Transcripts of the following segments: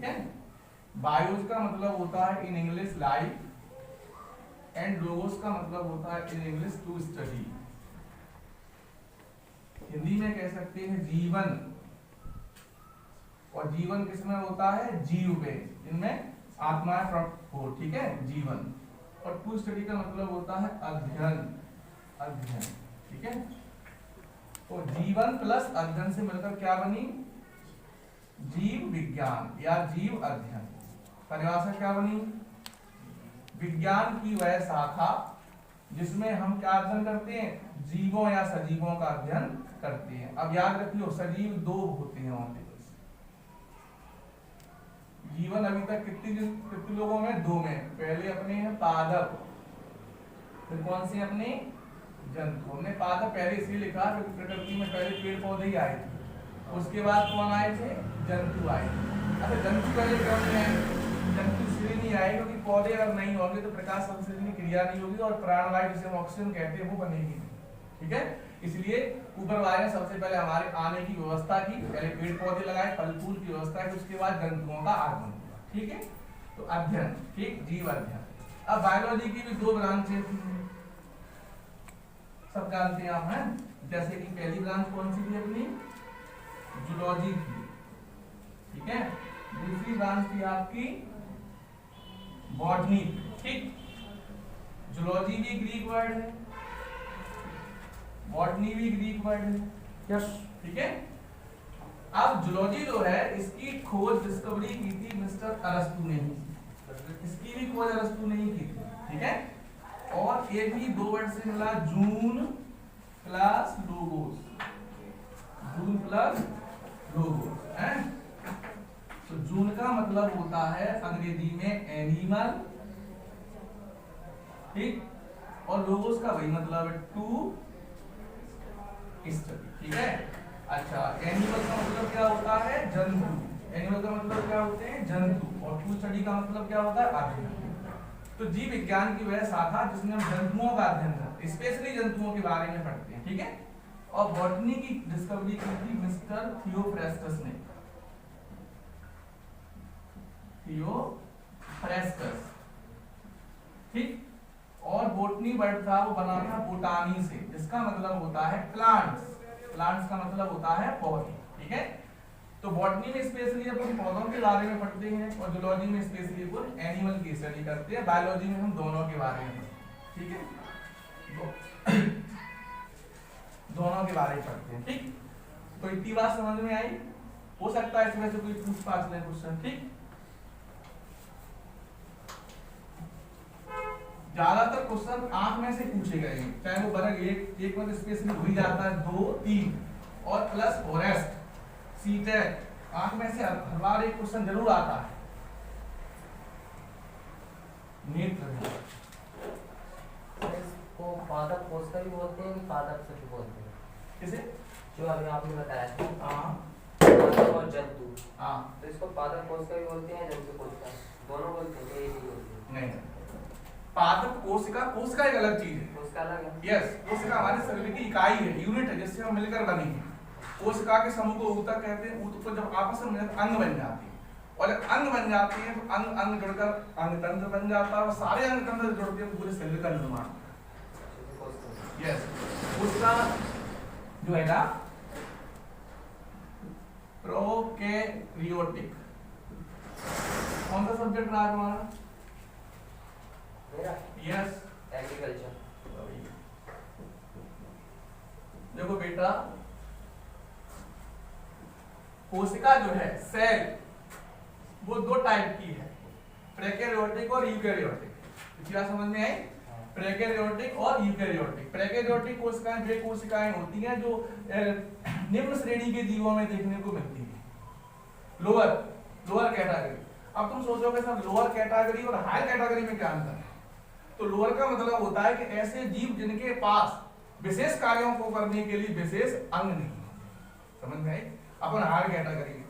ठीक है। बायोस का मतलब होता है in English life, and logos का मतलब होता है in English to study. Hindi में कह सकते हैं जीवन, और जीवन किसमें होता है, जीव पे, इनमें आत्माएं प्रकट हो, ठीक है, जीवन। और टू स्टडी का मतलब होता है अध्ययन, अध्ययन, ठीक है। तो जीवन प्लस अध्ययन से मिलकर क्या बनी, जीव विज्ञान या जीव अध्ययन। परिभाषा क्या बनी, विज्ञान की वह शाखा जिसमें हम क्या अध्ययन करते हैं, जीवों या सजीवों का अध्ययन करते हैं। अब याद रखियो सजीव दो होते हैं वहां पे, जीवन अभी तक कितने लोगों में, दो में। पहले अपने हैं पादप, फिर कौन से अपने जंतु। हमने पादप पहले इसलिए लिखा क्योंकि प्रकृति में पहले पेड़ पौधे ही आए थे, उसके बाद कौन आए थे, जंतु आए। अच्छा जंतु पहले क्यों नहीं आए, जंतु इसलिए नहीं आए क्योंकि पौधे अगर नहीं होंगे तो प्रकाश संश्लेषण की क्रिया नहीं होगी और प्राणवायु जिसे हम ऑक्सीजन कहते हैं वो बनेगी, ठीक है। इसलिए ऊपर वाले ने सबसे पहले हमारे आने की व्यवस्था की, पहले पेड़ पौधे लगाए, फल फूल की व्यवस्था की, उसके बाद जंतुओं का आगमन हुआ, ठीक है। तो अध्ययन, ठीक, जीव अध्ययन। अब बायोलॉजी की भी दो ब्रांचें थी, सब जानते हैं आप, हैं। जैसे कि पहली ब्रांच कौन सी थी अपनी, जूलॉजी थी, ठीक है। दूसरी ब्रांच थी आपकी बॉटनी, ठीक। जूलॉजी भी ग्रीक वर्ड है, बॉटनी भी ग्रीक वर्ड है, यस, ठीक है। अब जूलॉजी जो है इसकी खोज, डिस्कवरी की थी मिस्टर अरस्तु ने, इसकी भी खोज अरस्तु ने ही की थी, ठीक है। और ये भी दो वर्ड से मिला, जून प्लस लोगोस, जून प्लस लोगोस, है। तो जून का मतलब होता है अंग्रेजी में एनिमल, ठीक, और लोगोस का वही मतलब है टू स्टडी, ठीक है। अच्छा एनिमल का मतलब क्या होता है, जंतु, एनिमल का मतलब क्या होते हैं, जंतु, और टू स्टडी का मतलब क्या होता है, अध्ययन। तो जीव विज्ञान की वह शाखा जिसमें हम जंतुओं का अध्ययन करते हैं, स्पेशली जंतुओं के बारे में पढ़ते हैं, ठीक है। और बॉटनी की डिस्कवरी की थी मिस्टर थियोफ्रास्टस ने, थियोफ्रास्टस, ठीक। और बोटनी वर्ड था वो बना था बोटानी से, जिसका मतलब होता है प्लांट्स, प्लांट्स का मतलब होता है पौधे, ठीक है। तो बॉटनी में स्पेशली अपन पौधों के बारे में पढ़ते हैं और जूलॉजी में स्पेशली अपन एनिमल की स्टडी करते हैं, बायोलॉजी में हम दोनों के बारे में पढ़ते हैं, ठीक है। दोनों के बारे में पढ़ते हैं, ठीक। तो इतनी बात समझ में आई, हो सकता है इसमें से कोई पूछ पाछ ले क्वेश्चन, ठीक। ज्यादातर क्वेश्चन आंख में से पूछे गए हैं, चाहे वो वर्ग एक में स्पेशली हो ही जाता है, 2, 3 और प्लस फॉरेस्ट, सीटेट, आंख में से हर बार एक क्वेश्चन जरूर आता है। नेत्र इसको पादप कोशिका भी बोलते हैं कि पादप से भी बोलते हैं, किसे, जो अभी आपने बताया था, हाँ पादप और जंतु, हाँ, तो इसको पादप कोशिका भी बोलते हैं, जंतु कोशिका दोनों बोलते हैं, एक ही बोलते हैं। नहीं, पादप कोशिका, कोशिका एक अलग चीज है, कोशिका अलग है, यस। कोशिका हमारे शरीर की इकाई है, यूनिट है, जिससे हम मिलकर बनी है। कोशिका के समूह को ऊतक कहते हैं, ऊतक को जब आपस में मिलकर अंग बन जाती है, और जब अंग बन जाती है तो अंग अंग जुड़कर अंग तंत्र बन जाता है, और सारे अंग तंत्र जुड़ते हैं पूरे शरीर का निर्माण, यस। कोशिका जो है ना प्रोकैरियोटिक, कौन सा सब्जेक्ट रहा है हमारा, मेरा यस, एग्रीकल्चर। देखो बेटा, कोशिका जो है सेल, वो दो टाइप की है, प्रोकैरियोटिक और यूकैरियोटिक। इसी बात समझ में आई, प्रोकैरियोटिक और यूकैरियोटिक। प्रोकैरियोटिक कोशिकाएं वे कोशिकाएं होती हैं जो निम्न श्रेणी के जीवों में देखने को मिलती है, लोअर कैटेगरी। अब तुम सोचोगे सर लोअर कैटेगरी और हाई कैटेगरी में क्या अंतर है, तो लोअर का मतलब होता है कि ऐसे जीव जिनके पास विशेष कार्यों को करने के लिए विशेष अंग नहीं, समझ में आई। अपन हाई कैटेगरी में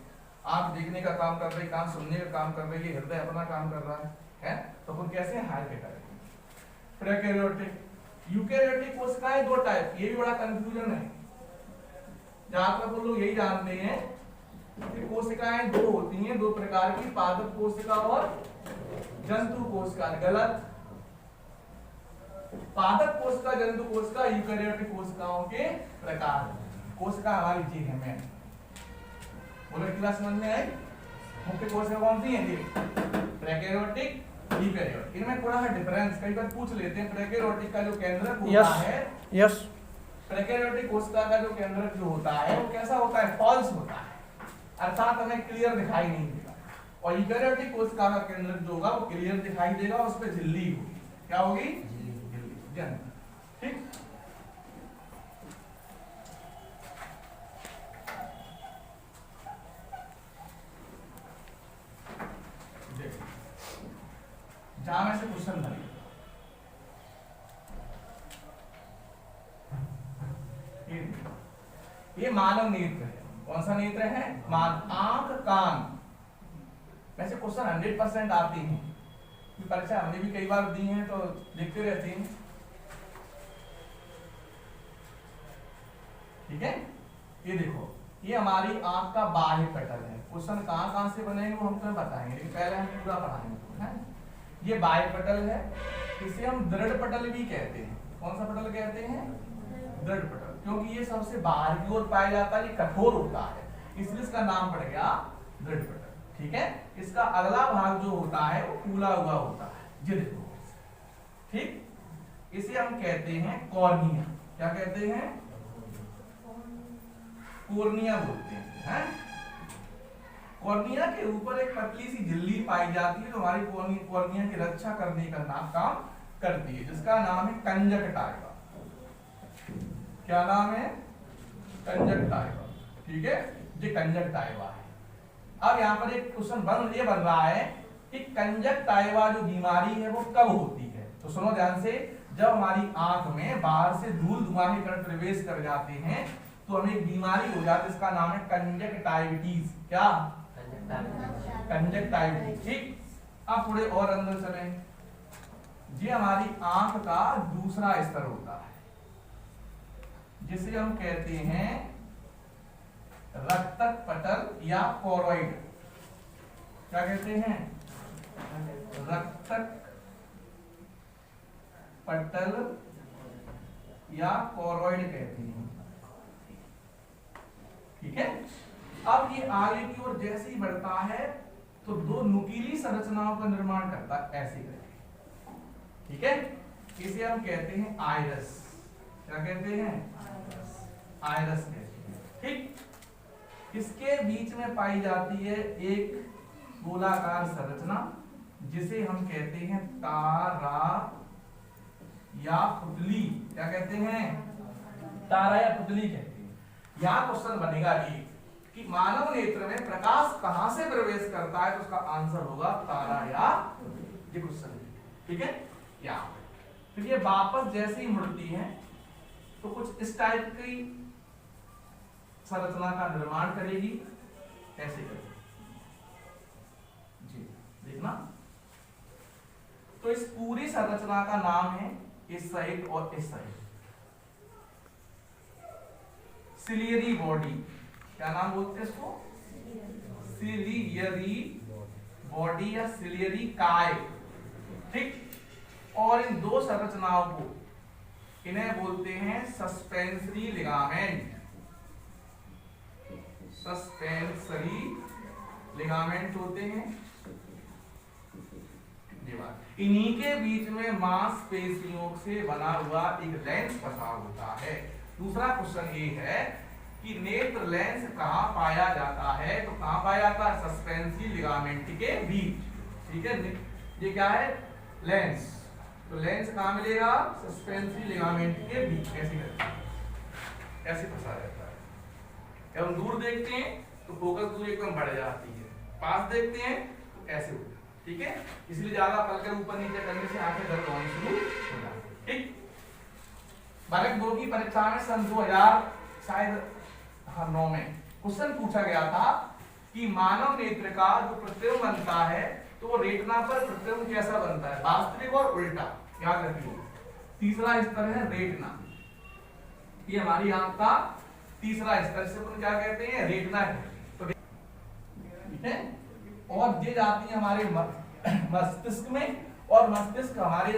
आंख देखने का काम कर रही, कान सुनने का काम कर रही है, हृदय अपना काम कर रहा है, तो अपन कैसे हैं, हाई कैटेगरी। प्रोकैरियोटिक, यूकैरियोटिक कोशिकाएं दो टाइप, ये भी बड़ा कंफ्यूजन है। जहां तक लोग यही जानते हैं कि कोशिकाएं दो होती हैं, दो प्रकार की, पादप कोशिका और जंतु कोशिका। गलत। पादप कोशिका, जंतु कोशिका यूकेरियोटिक कोशिकाओं के प्रकार। कोशिका हमारी जी है मैन। बोलो क्लास समझ में आई? मुख्य कोशिका कौन सी है? Prokaryotic, eukaryotic. इनमें थोड़ा सा डिफरेंस कई बार पूछ लेते हैं। प्रोकैरियोटिक का जो केंद्रक होता है, यस, प्रोकैरियोटिक कोशिका का जो केंद्रक जो होता है वो कैसा होता है? फॉल्स होता है, अर्थात हमें क्लियर दिखाई नहीं देगा। और यूकेरियोटिक कोशिका का केंद्रक जो होगा वो क्लियर दिखाई देगा, उस पर झिल्ली होगी। क्या होगी? झिल्ली। ठीक। जहां में से क्वेश्चन बने, ये मानव नेत्र है। कौन सा नेत्र है? आंख कान। वैसे क्वेश्चन 100% आते हैं, परीक्षा हमने भी कई बार दी हैं तो देखते रहते हैं। ठीक है, ये देखो, ये हमारी आंख का बाह्य पटल है। क्वेश्चन कहां से बनेंगे वो हम तुम्हें बताएंगे, लेकिन पहले हम पूरा पढ़ाएंगे। है ये बाह्य पटल है, इसे हम दृढ़ पटल भी कहते हैं। कौन सा पटल कहते हैं? दृढ़ पटल, क्योंकि ये सबसे बाहर की ओर पाया जाता है, ये कठोर होता है, इसलिए इसका नाम पड़ गया दृढ़ पटल। ठीक है, इसका अगला भाग जो होता है वो फूला हुआ होता है, ये देखो। ठीक, इसे हम कहते हैं कॉर्निया। क्या कहते हैं? कॉर्निया बोलते हैं। कॉर्निया के ऊपर एक पतली सी झिल्ली पाई जाती है जो हमारी कॉर्निया की रक्षा करने का काम करती है, जिसका नाम है कंजक्टाइवा। क्या नाम है? कंजक्टाइवा। ठीक है, ये कंजक्टाइवा है। अब यहाँ पर एक क्वेश्चन बन रहा है कि कंजक्टाइवा जो बीमारी है वो कब होती है? तो सुनो ध्यान से, जब हमारी आंख में बाहर से धूल धुआं के कण प्रवेश कर जाते हैं तो हमें एक बीमारी हो जाती है, इसका नाम है कंजक्टाइविटीज। क्या? कंजक्टाइविटीज। ठीक, अब थोड़े और अंदर चलें। ये हमारी आंख का दूसरा स्तर होता है, जिसे हम कहते हैं रक्तक पटल या कोरोइड। क्या कहते हैं? रक्तक पटल या कोरोइड कहते हैं। ठीक है, अब ये आगे की ओर जैसे ही बढ़ता है तो दो नुकीली संरचनाओं का निर्माण करता है, ऐसे करके। ठीक है, इसे हम कहते हैं आइरस। क्या कहते हैं? आइरस कहते हैं। ठीक, इसके बीच में पाई जाती है एक गोलाकार संरचना, जिसे हम कहते हैं तारा या पुतली। क्या कहते हैं? तारा या पुतली कहते हैं। यहाँ क्वेश्चन बनेगा ये कि मानव नेत्र में प्रकाश कहां से प्रवेश करता है, तो उसका आंसर होगा तारा या, ये क्वेश्चन। ठीक है, यहाँ फिर ये वापस जैसे ही मुड़ती है तो कुछ इस टाइप की संरचना का निर्माण करेगी, ऐसे करेगी जी, देखना। तो इस पूरी संरचना का नाम है इस साइड और इस साइड सिलियरी बॉडी। क्या नाम बोलते हैं इसको? सिलियरी बॉडी या सिलियरी काय। ठीक, और इन दो संरचनाओं को इन्हें बोलते हैं सस्पेंसरी लिगामेंट। सस्पेंसरी लिगामेंट होते हैं। इन्हीं के बीच में मांसपेशियों से बना हुआ एक लेंस फंसा होता है। दूसरा क्वेश्चन ये है कि नेत्र लेंस कहाँ पाया जाता है, तो कहाँ पाया जाता है? सस्पेंसरी लिगामेंट के बीच। ठीक है, ये क्या है? लेंस। तो लेंस कहाँ मिलेगा? सस्पेंसरी लिगामेंट के बीच। कैसे करते हैं? ऐसे फंसा रहता है। जब हम दूर देखते हैं तो फोकस दूरी एकदम बढ़ जाती है, पास देखते हैं तो ऐसे होता है। ठीक है, इसलिए ज्यादा पलकें ऊपर नीचे करने से आंखें दर्द होनी शुरू हो जाती है। ठीक, वर्ग 2 की परीक्षा में सन 2000 शायद 9 में क्वेश्चन पूछा गया था कि मानव नेत्र का जो प्रतिबिंब बनता है तो वो रेटिना पर प्रतिबिंब कैसा बनता है, वास्तविक और उल्टा। याद रखिए, तीसरा स्तर है रेटिना। ये हमारी आंख का तीसरा स्तर, से अपन क्या कहते हैं? रेटिना कहते हैं। तो ठीक है, और ये जाती है हमारे मस्तिष्क में, और मस्तिष्क हमारे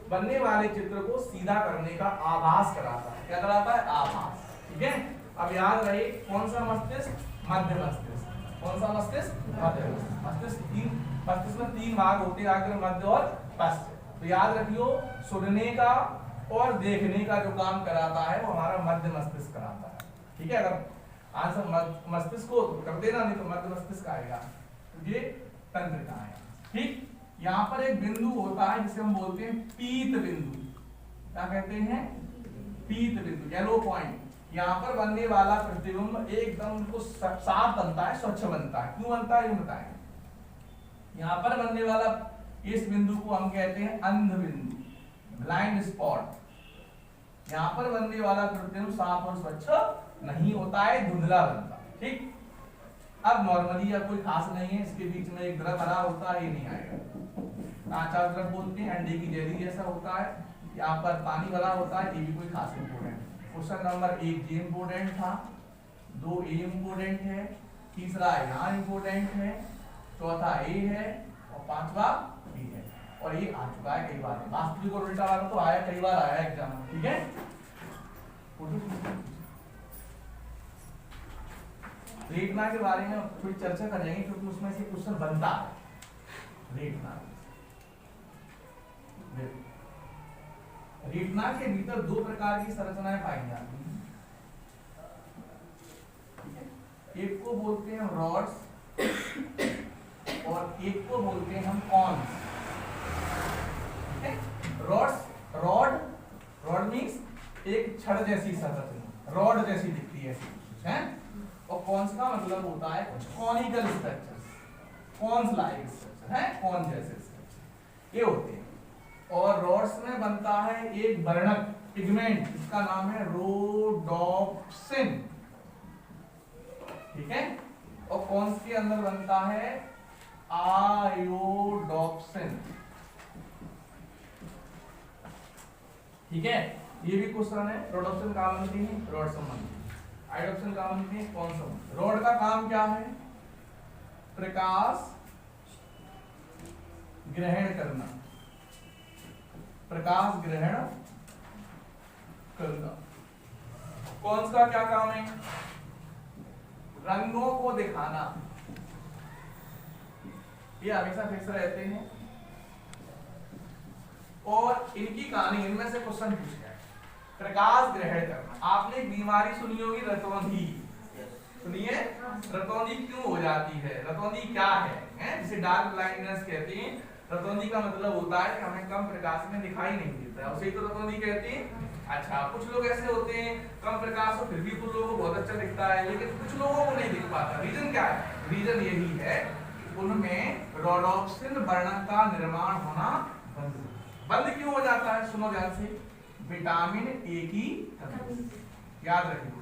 बनने वाले चित्र को सीधा करने का आभास कराता है। क्या कराता है? आभास। ठीक है, अब याद रहे कौन सा मस्तिष्क? मध्य मस्तिष्क। कौन सा मस्तिष्क? मध्य मस्तिष्क। मस्तिष्क में 3 भाग होते हैं, अग्र, मध्य और पश्च। तो याद रखियो, सुनने का और देखने का जो काम कराता है वो हमारा मध्य मस्तिष्क कराता है। ठीक है, अगर आंसर मस्तिष्क को कर देना, नहीं तो मध्य मस्तिष्क आएगा। तो ये तंत्रिका है। ठीक, यहाँ पर एक बिंदु होता है जिसे हम बोलते हैं पीत बिंदु। क्या कहते हैं? पीत बिंदु, येलो पॉइंट। यहाँ पर बनने वाला प्रतिबिंब एकदम को साफ बनता है, स्वच्छ बनता है। क्यों बनता है ये बताएं। यहाँ पर बनने वाला इस बिंदु को हम कहते हैं अंध बिंदु, ब्लाइंड स्पॉट। यहाँ पर बनने वाला प्रतिबिंब साफ और स्वच्छ नहीं होता है, धुंधला बनता है। ठीक, अब नॉर्मली या कोई खास नहीं है, इसके बीच में एक द्रव भरा होता है, ये नहीं आएगा। कांचा द्रव बोलते हैं, अंडे की जेली जैसा होता है। यहाँ पर पानी भरा होता है, ये भी कोई खास इंपोर्टेंट। क्वेश्चन नंबर 1 ये इंपोर्टेंट था, 2 ए इंपोर्टेंट है, तीसरा यहाँ इंपोर्टेंट है, चौथा ए है और 5वां बी है। और ये आ चुका है कई बार, वास्तविक और उल्टा वाला तो आया, कई बार आया एग्जाम में। ठीक है, रेटना के बारे में थोड़ी चर्चा करेंगे क्योंकि उसमें से क्वेश्चन बनता है। रेटना के भीतर 2 प्रकार की संरचनाएं पाई जाती हैं। एक को बोलते हैं रॉड्स और एक को बोलते हैं हम कॉन्स। रॉड मींस एक छड़ जैसी संरचना, रॉड जैसी दिखती है हैं, और कॉन्स का मतलब होता है कुछ conical structures, cons like structure है, कॉन जैसे स्ट्रक्चर ये होते हैं। और रॉड्स में बनता है एक वर्णक पिगमेंट, इसका नाम है रोडोप्सिन। ठीक है, और कॉन्स के अंदर बनता है आयोडोप्सिन। ठीक है, ये भी क्वेश्चन है। रोडोप्सिन का बनती है रॉड संबंधी, आयोडोप्सिन का बनती है कौन सा। रॉड का काम क्या है? प्रकाश ग्रहण करना, प्रकाश ग्रहण करना। कौन सा क्या काम है? रंगों को दिखाना। ये हमेशा फिक्स रहते हैं और इनकी कहानी, इनमें से क्वेश्चन पूछ गया। प्रकाश ग्रहण करना, आपने एक बीमारी सुनी होगी रतौंधी, सुनिए रतौंधी क्यों हो जाती है, रतौंधी क्या है, जिसे डार्क ब्लाइंडनेस कहते हैं। रतौंधी का मतलब होता है कि हमें कम प्रकाश में दिखाई नहीं देता है, उसे तो रतौंधी कहते हैं। अच्छा, कुछ लोग ऐसे होते हैं कम प्रकाश हो फिर भी कुछ लोगों को बहुत अच्छा दिखता है, लेकिन कुछ लोगों को नहीं दिख पाता। रीजन क्या है? रीजन यही है उनमें रोडोप्सिन वर्णक का निर्माण होना बंद क्यों हो जाता है? सुनो ध्यान से, विटामिन ए की कमी। याद रखिए,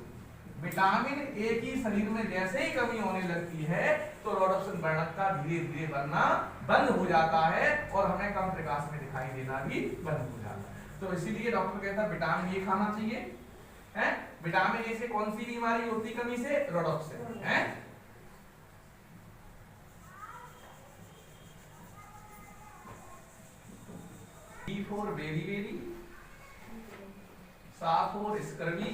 विटामिन ए की शरीर में जैसे ही कमी होने लगती है तो रोडोप्सिन वर्णक का धीरे धीरे बनना बंद हो जाता है और हमें कम प्रकाश में दिखाई देना भी बंद हो जाता है। तो इसीलिए डॉक्टर कहता है विटामिन ए खाना चाहिए। है, विटामिन ए से कौन सी बीमारी होती कमी से? रोडोप्सिन। है, B for बेरी बेरी, सा for स्कर्वी,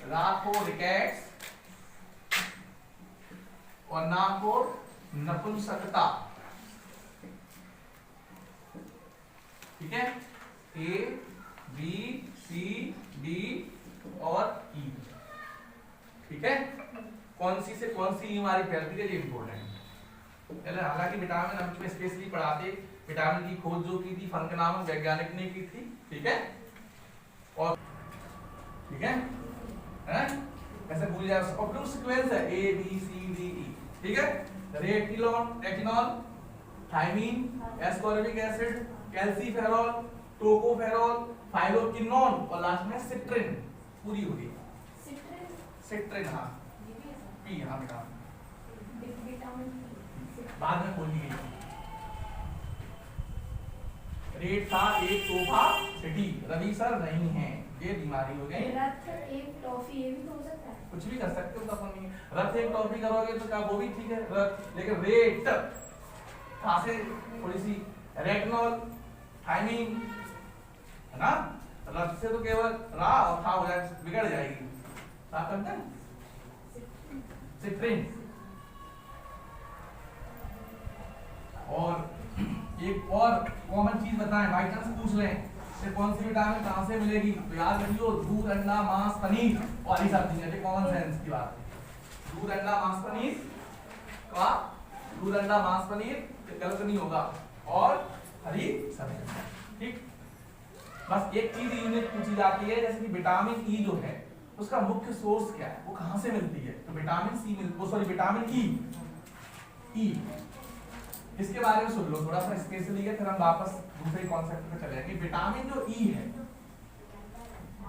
रा for रिकेट्स और ना for नपुंसकता। ठीक है, A, B, C, D और E। ठीक है, कौन सी से कौन सी बीमारी फैलती है ये इंपॉर्टेंट है। हालांकि विटामिन हम स्पेशली पढ़ाते, विटामिन की खोज जो की थी फंक नामक वैज्ञानिक ने की थी। ठीक है, और ठीक है ऐसे भूल जाए, ऑप्टिमल सीक्वेंस है A B C D E। ठीक है, retinol, thiamine, ascorbic acid, calciferol, tocopherol, phylloquinone और लास्ट में सिट्रिन। पूरी होगी सिट्रिन। हाँ, पी यहाँ बेटा बाद में खोली गई। रेट था एक सोफा सिटी। रवि सर नहीं है, ये बीमारी हो गई। रथ एक टॉफी, ये भी तो हो सकता है। कुछ भी कर सकते हो, तो अपन नहीं है। रथ एक टॉफी करोगे तो क्या वो भी ठीक है रथ, लेकिन रेट कहाँ से थोड़ी सी रेटनॉल टाइमिंग है ना, रथ से तो केवल रा और था हो जाए, बिगड़ जाएगी। क्या करते हैं सिट्रिन। और एक और कॉमन चीज बताएं, बाई चांस पूछ लें कि कौन सी विटामिन कहां से मिलेगी, तो याद रखियो दूध, अंडा, मांस, पनीर और ये सब चीजें, कॉमन सेंस की बात है। दूध, अंडा, मांस, पनीर का दूध, अंडा, मांस, पनीर गलत नहीं होगा, और हरी सब्जियां। ठीक, बस एक चीज यूनिक पूछी जाती है, जैसे कि विटामिन ई जो है उसका मुख्य सोर्स क्या है, वो कहां से मिलती है, तो विटामिन सी विटामिन ई, इसके बारे में सुन लो थोड़ा सा स्पेशली है, फिर हम वापस दूसरे कॉन्सेप्ट पे चले जाएंगे। विटामिन जो ई है,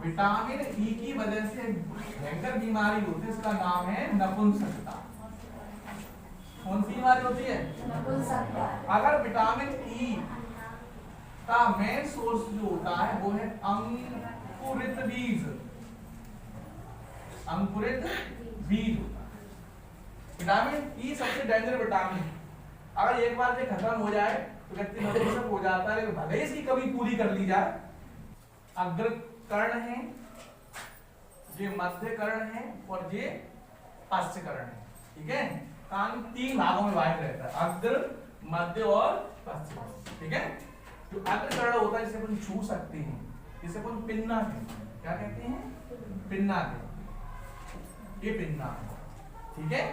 विटामिन ई की वजह से भयंकर बीमारी होती है, इसका नाम है नपुंसकता। कौन सी बीमारी होती है? नपुंसकता। अगर विटामिन ई का मेन सोर्स जो होता है वो है अंकुरित बीज, अंकुरित बीज होता है। विटामिन ई सबसे डेंजर विटामिन, अगर एक बार ये खत्म हो जाए तो व्यक्ति नपुंसक हो जाता है, लेकिन भले इसकी कमी पूरी कर ली जाए। अग्र कर्ण है, ये मध्य कर्ण है और ये पश्च कर्ण है। ठीक है, कान तीन भागों में विभाजित रहता है, अग्र, मध्य और पश्च। ठीक है, जो अग्र कर्ण होता है जिसे अपन छू सकते हैं, जिसे अपन पिन्ना कहते हैं। क्या कहते हैं? पिन्ना कहते, ये पिन्ना है। ठीक है,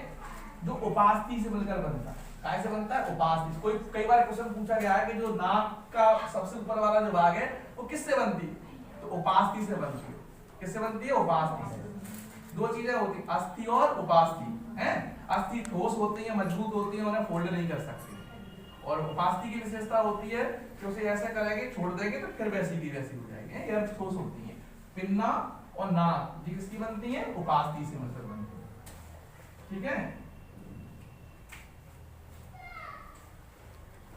जो उपास्थि से मिलकर बनता है। कैसे बनता है? उपास्थि। कोई कई बार क्वेश्चन पूछा गया है कि जो नाक का सबसे ऊपर वाला जो भाग है वो किससे बनती है, तो उपास्थि से बनती है। किससे बनती है? उपास्थि से। दो चीजें होती, अस्थि और उपास्थि हैं। अस्थि ठोस होती है, मजबूत होती है, उन्हें फोल्ड नहीं कर सकती, और उपास्थि की विशेषता होती है कि उसे ऐसा करेंगे, छोड़ देंगे तो फिर वैसी की वैसी हो जाएगी, ये ठोस होती है। पिन्ना और नाक जी किसकी बनती है? उपास्थि से मिलकर बनती है। ठीक है,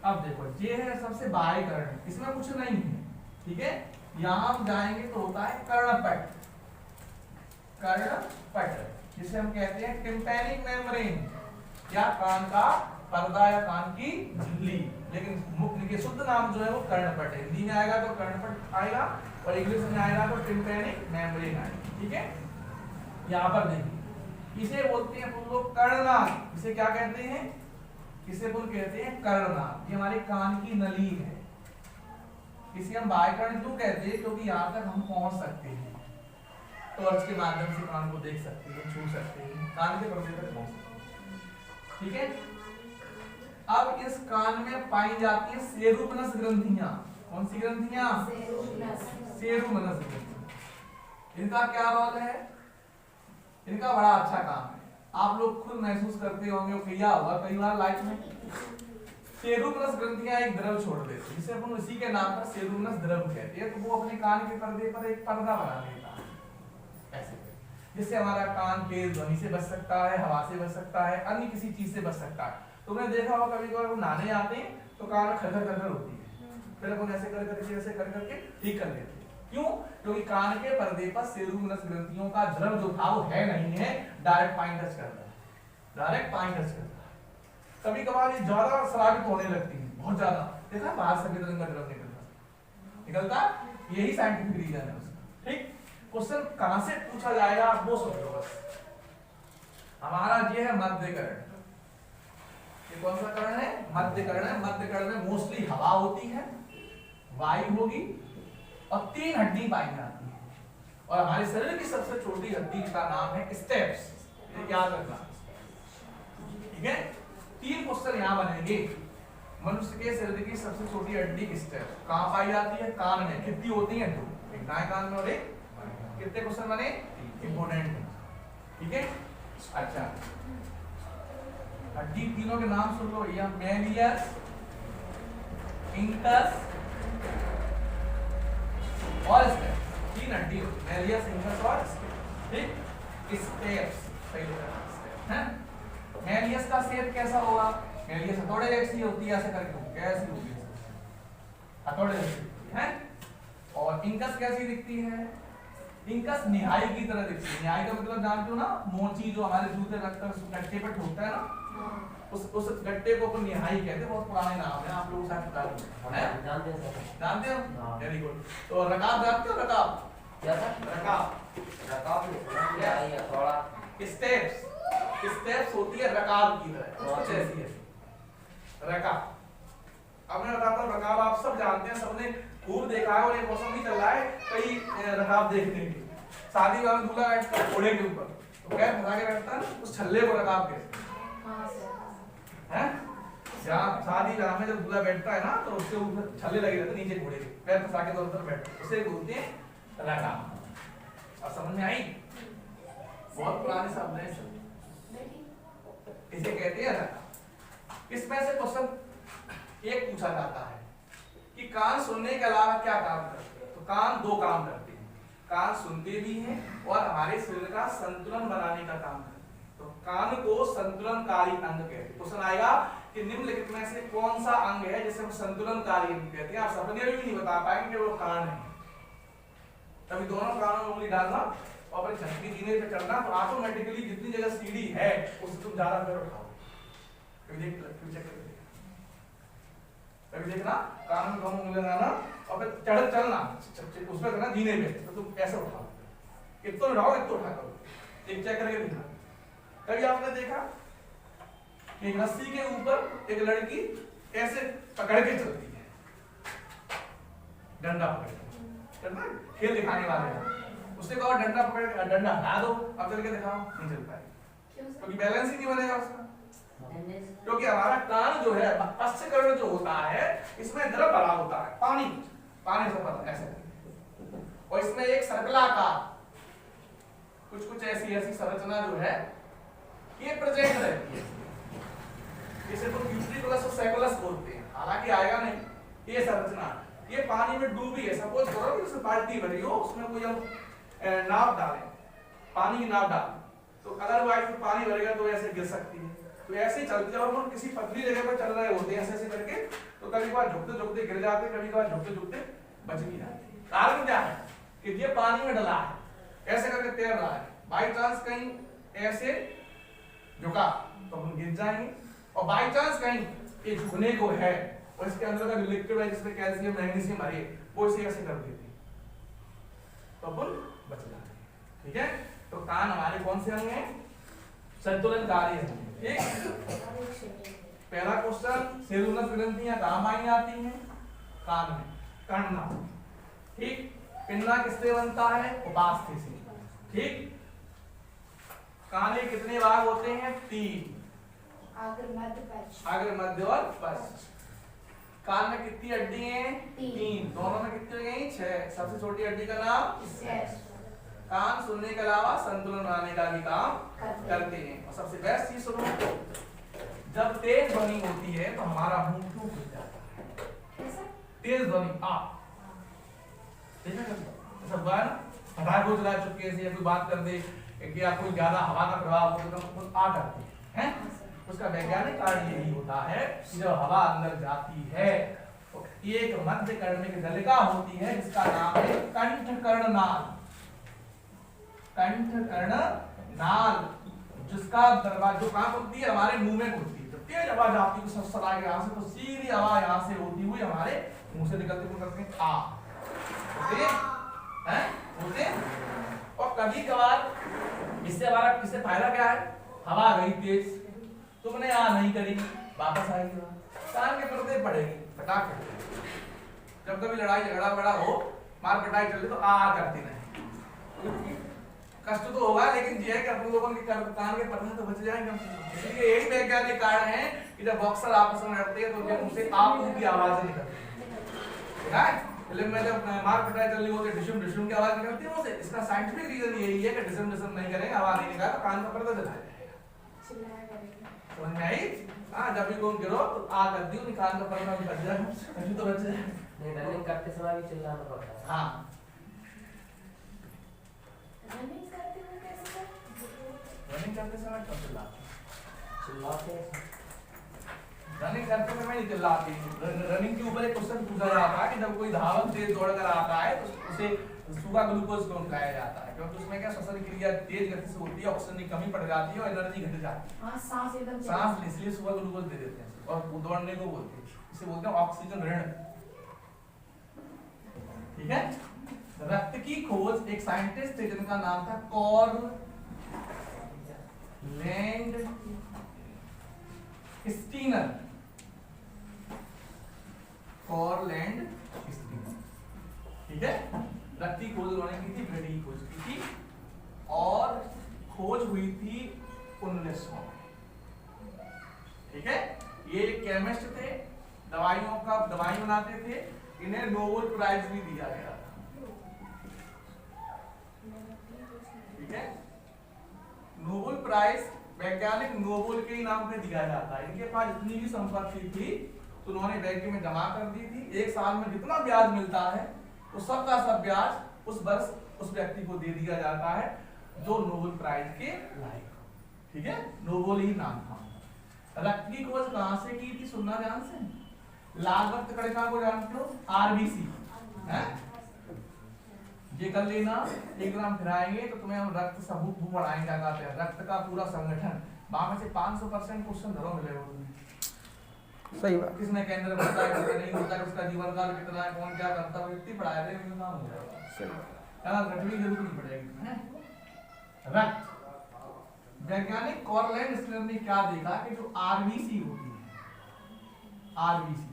अब देखो ये है सबसे बाहरी कर्ण, इसमें कुछ नहीं है। ठीक है, यहां हम जाएंगे तो होता है कर्णपट, कर्णपट जिसे हम कहते हैं टिम्पैनिक मेम्ब्रेन, या कान का पर्दा या कान की झिल्ली, लेकिन मुख्य के शुद्ध नाम जो है वो कर्णपट है। हिंदी में आएगा तो कर्णपट आएगा और इंग्लिश में आएगा तो टिम्पैनिक मेम्ब्रेन आएगा। ठीक है, यहाँ पर देखिए, इसे बोलते हैं हम लोग कर्णनाल। इसे क्या कहते हैं? इसे बोल कहते हैं कर्णनाल। ये हमारे कान की नली है। इसे हम बाह्यकर्ण क्यों कहते हैं? क्योंकि यहाँ तक हम पहुंच सकते हैं, टॉर्च के माध्यम से कान को देख सकते हैं, छू सकते हैं, कान के पर्दे तक पहुंच सकते हैं। ठीक है, अब इस कान में पाई जाती है सेरुमनस ग्रंथियां। कौन सी ग्रंथियां? सेरुमनस ग्रंथियां। इनका क्या रोल है? इनका बड़ा अच्छा काम है, आप लोग खुद महसूस करते होंगे, किया होगा कई बार लाइफ में। सेरुमनस ग्रंथियां एक द्रव छोड़ देती है, जिसे अपन उसी के नाम पर सेरुमनस द्रव कहते हैं। तो वो अपने कान के पर्दे पर एक पर्दा बना देता है ऐसे, जिससे हमारा कान तेज ध्वनि से बच सकता है, हवा से बच सकता है, अन्य किसी चीज से बच सकता है। तुमने देखा होगा कभी कभी नहाने आते हैं तो कान में खरखर खरखर होती है, फिर अपन ऐसे कर करके ऐसे कर करके ठीक कर लेते हैं। क्यों? क्योंकि कान के पर्दे पर सेरुमनस ग्रंथियों का द्रव जो था वो है नहीं है, डायरेक्ट पानी टच करता है, डायरेक्ट पानी टच करता है। कभी कभार ये ज्यादा स्रावित होने लगती है, बहुत ज्यादा। देखा बाहर सफेद रंग का द्रव निकलता, यही साइंटिफिक रीजन है उसका। ठीक, क्वेश्चन कहां से पूछा जाएगा वो सुन लो बस। हमारा ये है मध्य कर्ण। ये कौन सा कर्ण है? मध्य कर्ण है। मध्य कर्ण में मोस्टली हवा होती है, वायु होगी, और तीन हड्डी पाई जाती है, और हमारे शरीर की सबसे छोटी हड्डी का नाम है स्टेप्स। ये याद रखना। ठीक है, तीन क्वेश्चन यहाँ बनेंगे। मनुष्य के शरीर की सबसे छोटी हड्डी स्टेप्स कहाँ पाई जाती है? कान में। कितनी होती है? दो, एक दाएं कान में और एक। कितने क्वेश्चन बने? इंपोर्टेंट है। ठीक है, अच्छा हड्डी तीनों के नाम सुन लो, ये मेलियस, इंकस और स्टेप्स। तीन हड्डी होती है, मेलियस, इंकस और स्टेप्स। ठीक, स्टेप्स पहले हैं। मेलियस का शेप कैसा होगा? मेलियस हथौड़े जैसी होती है, ऐसे करके कैसी होगी? हथौड़े जैसी दिखती है। और इंकस कैसी दिखती है? इंकस निहाई की तरह दिखती है। निहाई का मतलब जानते हो ना, मोची जो हमारे जूते रखकर उस गट्टे पे ठोकता है ना, उस गट्टे को अपन निहाई कहते हैं। बहुत पुराने नाम है, आप लोगों को शायद पता है। जानते हैं सर। जानते हो? हाँ। Very good. तो रकाब जानते हो? रकाब क्या था? रकाब रकाब नहीं, क्या है ये थोड़ा स्टेप्स होती है रकाब की तरह, कुछ ऐसी है रकाब। अब मैं बताता हूँ, रकाब आप सब जानते हैं, सबने खूब देखा है। और एक मौसम भी चल रहा है कई रकाब देखने की। शादी विवाह में दूल्हा बैठता है घोड़े के ऊपर, तो पैर फंसा के बैठता है ना, उस छल्ले को रकाब कहते हैं। जहाँ शादी विवाह में जब दूल्हा बैठता है ना, तो उसके ऊपर छल्ले लगे रहते हैं नीचे घोड़े के, पैर फंसा के दोनों तरफ बैठते हैं, उसे बोलते हैं रकाब। और समझ में आई? बहुत पुराने शब्द है, इसे कहते हैं रकाब। इसमें से क्वेश्चन एक पूछा जाता है कि कान सुनने के अलावा क्या काम करते हैं? तो कान दो काम करते हैं, कान सुनते भी हैं और हमारे शरीर का संतुलन बनाने का काम करते हैं। तो कान को संतुलनकारी अंग कहते हैं। क्वेश्चन आएगा कि निम्नलिखित में से कौन सा अंग है जिसे हम संतुलनकारी अंग कहते हैं? आप सपने में भी नहीं बता पाएंगे वो कान है। तभी दोनों कानों में उंगली डालना और अपने छतरी जीने पे चढ़ना, तो ऑटोमेटिकली जितनी जगह सीढ़ी है उससे तुम ज्यादा पैर उठाओ। कभी देखना, कान में दोनों उंगलियां लगाना और फिर चढ़ चलना उस पर करना जीने पे, तो तुम ऐसे उठाओ, इतना उठाओ, इतना उठा करो। एक चेक करके देखना। कभी आपने देखा कि एक रस्सी के ऊपर एक लड़की ऐसे पकड़ के चलती है, डंडा पकड़ के, डंडा खेल दिखाने वाले हैं, उससे कहो डंडा पकड़ के, डंडा हटा दो, अब चल के दिखाओ, नहीं चल पाएगी क्योंकि बैलेंस ही नहीं बनेगा उसका। क्योंकि हमारा कान जो है, पश्चकर्ण जो होता है, इसमें द्रव भरा होता है, पानी से भरा ऐसे, और इसमें एक सर्कलाकार कुछ ऐसी संरचना जो है ये प्रेजेंट रहती है। इसे तो यूट्रिकुलस और सैकुलस बोलते हैं, हालांकि आएगा नहीं। ये संरचना ये पानी में डूबी है। सपोज करो कि उसमें बाल्टी भरी हो, उसमें कोई हम नाव डालें, पानी की नाव डालें, तो अगर वो पानी भरेगा तो ऐसे गिर सकती है। तो ऐसे ही चलते, जब हम किसी पतली जगह पर चल रहे होते हैं ऐसे करके, तो कभी कभार झुकते गिर जाते, कभी कभार झुकते बच भी जाते। कारण क्या है कि ये पानी में डला है, ऐसे करके तैर रहा है, बाई चांस कहीं ऐसे झुका तो हम गिर जाएंगे, और बाई चांस कहीं ये झुकने को है और इसके अंदर का लिक्विड है जिसमें कैल्शियम मैग्नीशियम भरी है, वो इसे ऐसे कर देती है तो अपन बच जाते हैं। ठीक है, तो कान हमारे कौन से अंग हैं? संतुलनकारी है। ठीक, पहला क्वेश्चन, सेलुलर ग्रंथियां कहाँ पाई जाती हैं? कान में। कण्णा, ठीक। पिन्ना किससे बनता है? उपास्थि से। ठीक, कान के कितने भाग होते हैं? 3, अग्र, मध्य और पश्च। कान में कितनी हड्डी हैं? 3, दोनों में कितनी हो गई? 6। सबसे छोटी हड्डी का नाम? कान सुनने के अलावा संतुलन बनाने का भी काम करते हैं। और सबसे बेस्ट चीज सुनो, जब तेज ध्वनि होती है तो हमारा मुंह क्यों खुल जाता है? तेज ध्वनि हटाए को चला चुपके से, या कोई बात कर दे कि या कोई ज्यादा हवा का प्रभाव हो तो आ जाती है। उसका वैज्ञानिक कारण यही होता है कि जब हवा अंदर जाती है तो एक मध्य कर्ण की नलिका होती है जिसका नाम है कंठकर्ण नाल। कंठकर्ण नाल, जिसका दरवाजा जो कहाँ खुलती है? हमारे मुंह में खुलती है। जब तेज हवा जाती है सड़सड़ा के यहाँ से, तो सीधी हवा यहाँ से होती हुई हमारे मुंह से निकलती करते हैं आ होते हैं। और कभी कभार इससे हमारा किससे फायदा क्या है? हवा गई तेज, तुमने आ नहीं करी, वापस आएगी, कान के पर्दे पड़ेगी फटाफट। जब कभी लड़ाई झगड़ा बड़ा हो, मार पिटाई चल रही तो आ करती नहीं, कष्ट तो होगा लेकिन ये है कि अपन लोगों के कान के पर्दे तो बच जाएंगे। इसलिए यही वैज्ञानिक कारण है कि जब बॉक्सर आपस में लड़ते हैं तो उनके मुंह से आप की आवाजें निकलती है। फिल्म में जब मार पिटाई चल रही होती है, डिशुम डिशुम की आवाज निकलती है मुंह से। इसका साइंटिफिक रीजन यही है कि डिशुम डिशुम नहीं करेंगे, आवाज नहीं निकालेगा, कान का पर्दा जलाया जाएगा। समझ में आई? हाँ, जब भी तुम गिरो तो आ कर दियो, कान का पर्दा भी बच जाएगा, अभी तो बच जाएगा। नहीं, रनिंग करते समय भी चिल्लाना पड़ता है। हाँ, रनिंग करते हुए कैसे? रनिंग करते समय कब चिल्लाते चिल्लाते रनिंग करते समय नहीं चिल्लाते। रनिंग के ऊपर एक क्वेश्चन पूछा जाता है कि जब कोई धावक तेज दौड़ कर आता है तो उसे सूखा ग्लूकोज क्यों खिलाया जाता है, क्योंकि उसमें क्या श्वसन क्रिया तेज गति से होती है, ऑक्सीजन की कमी पड़ जाती है और एनर्जी घट जाती है। हाँ, सांस एकदम सांस इसलिए सूखा ग्लूकोज दे देते हैं और दौड़ने को बोलते हैं, इसे बोलते हैं ऑक्सीजन ऋण। ठीक है। रक्त की खोज एक साइंटिस्ट थे जिनका नाम था कॉरलैंड स्टीनर। कॉरलैंड स्टीनर, ठीक है। रक्त की खोज उन्होंने की थी, ब्लड की खोज की थी और खोज हुई थी 1900 में। ठीक है। ये एक केमिस्ट थे, दवाई बनाते थे, इन्हें नोबेल प्राइज भी दिया गया था। ठीक है। नोबेल प्राइज वैज्ञानिक नोबेल के ही नाम पे दिया जाता है। इनके पास इतनी भी संपत्ति थी तो उन्होंने बैंक में जमा कर दी थी। एक साल में जितना ब्याज मिलता है तो सब का सब ब्याज उस वर्ष उस व्यक्ति को दे दिया जाता है जो नोबेल प्राइज के लायक हो। ठीक है। नोबेल ही नाम था। रक्त की खोज कहां से की थी, सुनना ध्यान से। लाल रक्त कणिका को जानते हो, आरबीसी है, ये कर लेना। एक ग्राम फिर आएंगे तो तुम्हें हम रक्त समूह पढ़ाएंगे, क्या कहते हैं रक्त का पूरा संगठन। वहां में से 500% क्वेश्चन धरो मिलेगा तुम्हें। सही बात। किसने केंद्र होता है, किसने नहीं होता है, उसका जीवन काल कितना है, कौन क्या करता है, इतनी पढ़ाया थे नाम हो जाएगा। सही बात। रटनी जरूर नहीं पड़ेगी। रक्त वैज्ञानिक कॉरलैंड स्टीनर ने क्या देखा कि जो आरबीसी होती है, आरबीसी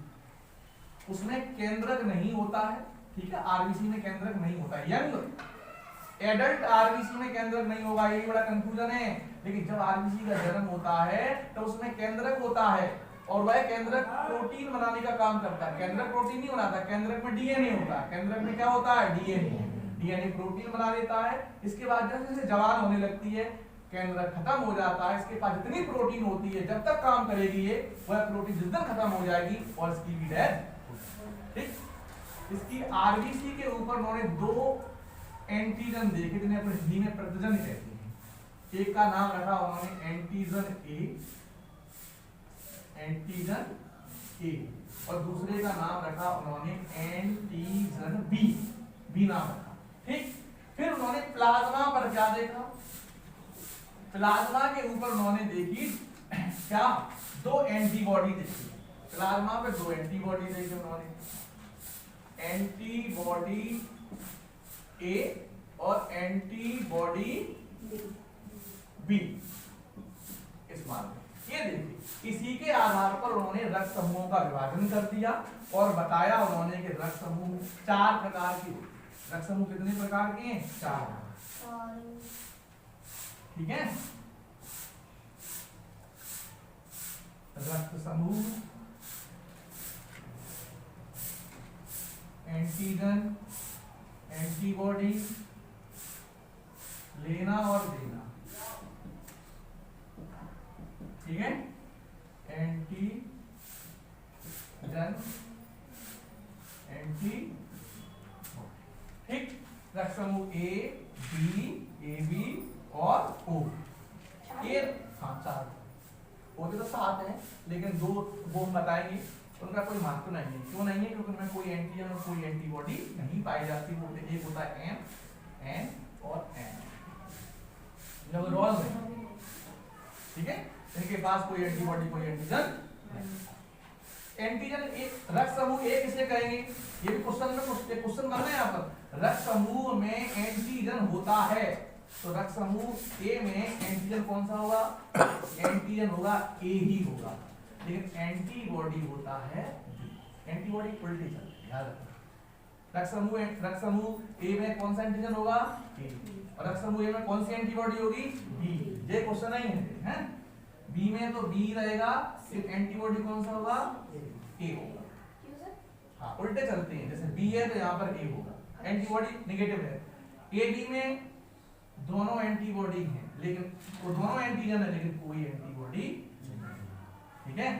उसमें केंद्रक नहीं होता है। ठीक है। आरबीसी में केंद्रक नहीं होता है। यंग एडल्ट आरबीसी में केंद्रक नहीं होगा, यही बड़ा कंफ्यूजन है। लेकिन जब आरबीसी का जन्म होता है तो उसमें केंद्रक होता है और वह केंद्रक प्रोटीन बनाने का काम करता है। केंद्रक प्रोटीन नहीं बनाता, केंद्रक में डीएनए होता है। केंद्रक में क्या होता है, डीएनए। डीएनए प्रोटीन बना देता है। इसके बाद जैसे जैसे जवान होने लगती है केंद्रक खत्म हो जाता है। इसके पास जितनी प्रोटीन होती है जब तक काम करेगी ये, वह प्रोटीन जिस दिन खत्म हो जाएगी और इसकी भी डेथ। ठीक। इसकी आरबीसी के ऊपर उन्होंने 2 एंटीजन देखे जिन्हें अपने हिंदी में प्रतिजन कहते हैं। एक का नाम रखा उन्होंने एंटीजन ए, एंटीजन ए, और दूसरे का नाम रखा उन्होंने एंटीजन बी, बी नाम रखा। ठीक। फिर उन्होंने प्लाज्मा पर क्या देखा, प्लाज्मा के ऊपर उन्होंने देखी क्या, 2 एंटीबॉडी देखी। प्लाज्मा पे 2 एंटीबॉडी देखी उन्होंने, एंटीबॉडी ए और एंटीबॉडी बी। इस मान में ये देखिए, इसी के आधार पर उन्होंने रक्त समूहों का विभाजन कर दिया और बताया उन्होंने कि रक्त समूह 4 प्रकार के। रक्त समूह कितने प्रकार के हैं, 4। ठीक है। रक्त समूह, एंटीजन, एंटीबॉडी, लेना और देना। ठीक है। एंटीजन, एंटी, ठीक। रक्त समूह ए बी, ए बी और ओ। ये हाँ 4 होते तो 7 है, लेकिन 2 वो हम बताएंगे उनका कोई महत्व नहीं है। क्यों नहीं है, क्योंकि उनमें कोई एंटीजन और कोई एंटीबॉडी नहीं पाई जाती। वो एक होता है एम, एन और एन जब रोल में। ठीक है। इनके पास कोई एंटीबॉडी कोई एंटीजन नहीं। एंटीजन एक रक्त समूह ए किसे कहेंगे, ये भी क्वेश्चन में क्वेश्चन बनना है यहाँ पर। रक्त समूह में एंटीजन होता है तो रक्त समूह ए में एंटीजन कौन सा होगा, एंटीजन होगा ए ही होगा, लेकिन एंटीबॉडी होता है बी। एंटीबॉडी उल्टी चलती है, याद रखना। रक्त समूह ए में कौन सा एंटीजन होगा, ए, और रक्त समूह ए में कौन सी एंटीबॉडी होगी, बी। ये क्वेश्चन नहीं है। बी में तो बी रहेगा, सिर्फ एंटीबॉडी कौन सा होगा, ए होगा। हाँ उल्टे चलते हैं, जैसे बी है तो यहाँ पर ए होगा, एंटीबॉडी नेगेटिव है। ए बी में दोनों एंटीबॉडी हैं, लेकिन वो दोनों एंटीजन है लेकिन कोई एंटीबॉडी नहीं। ठीक है।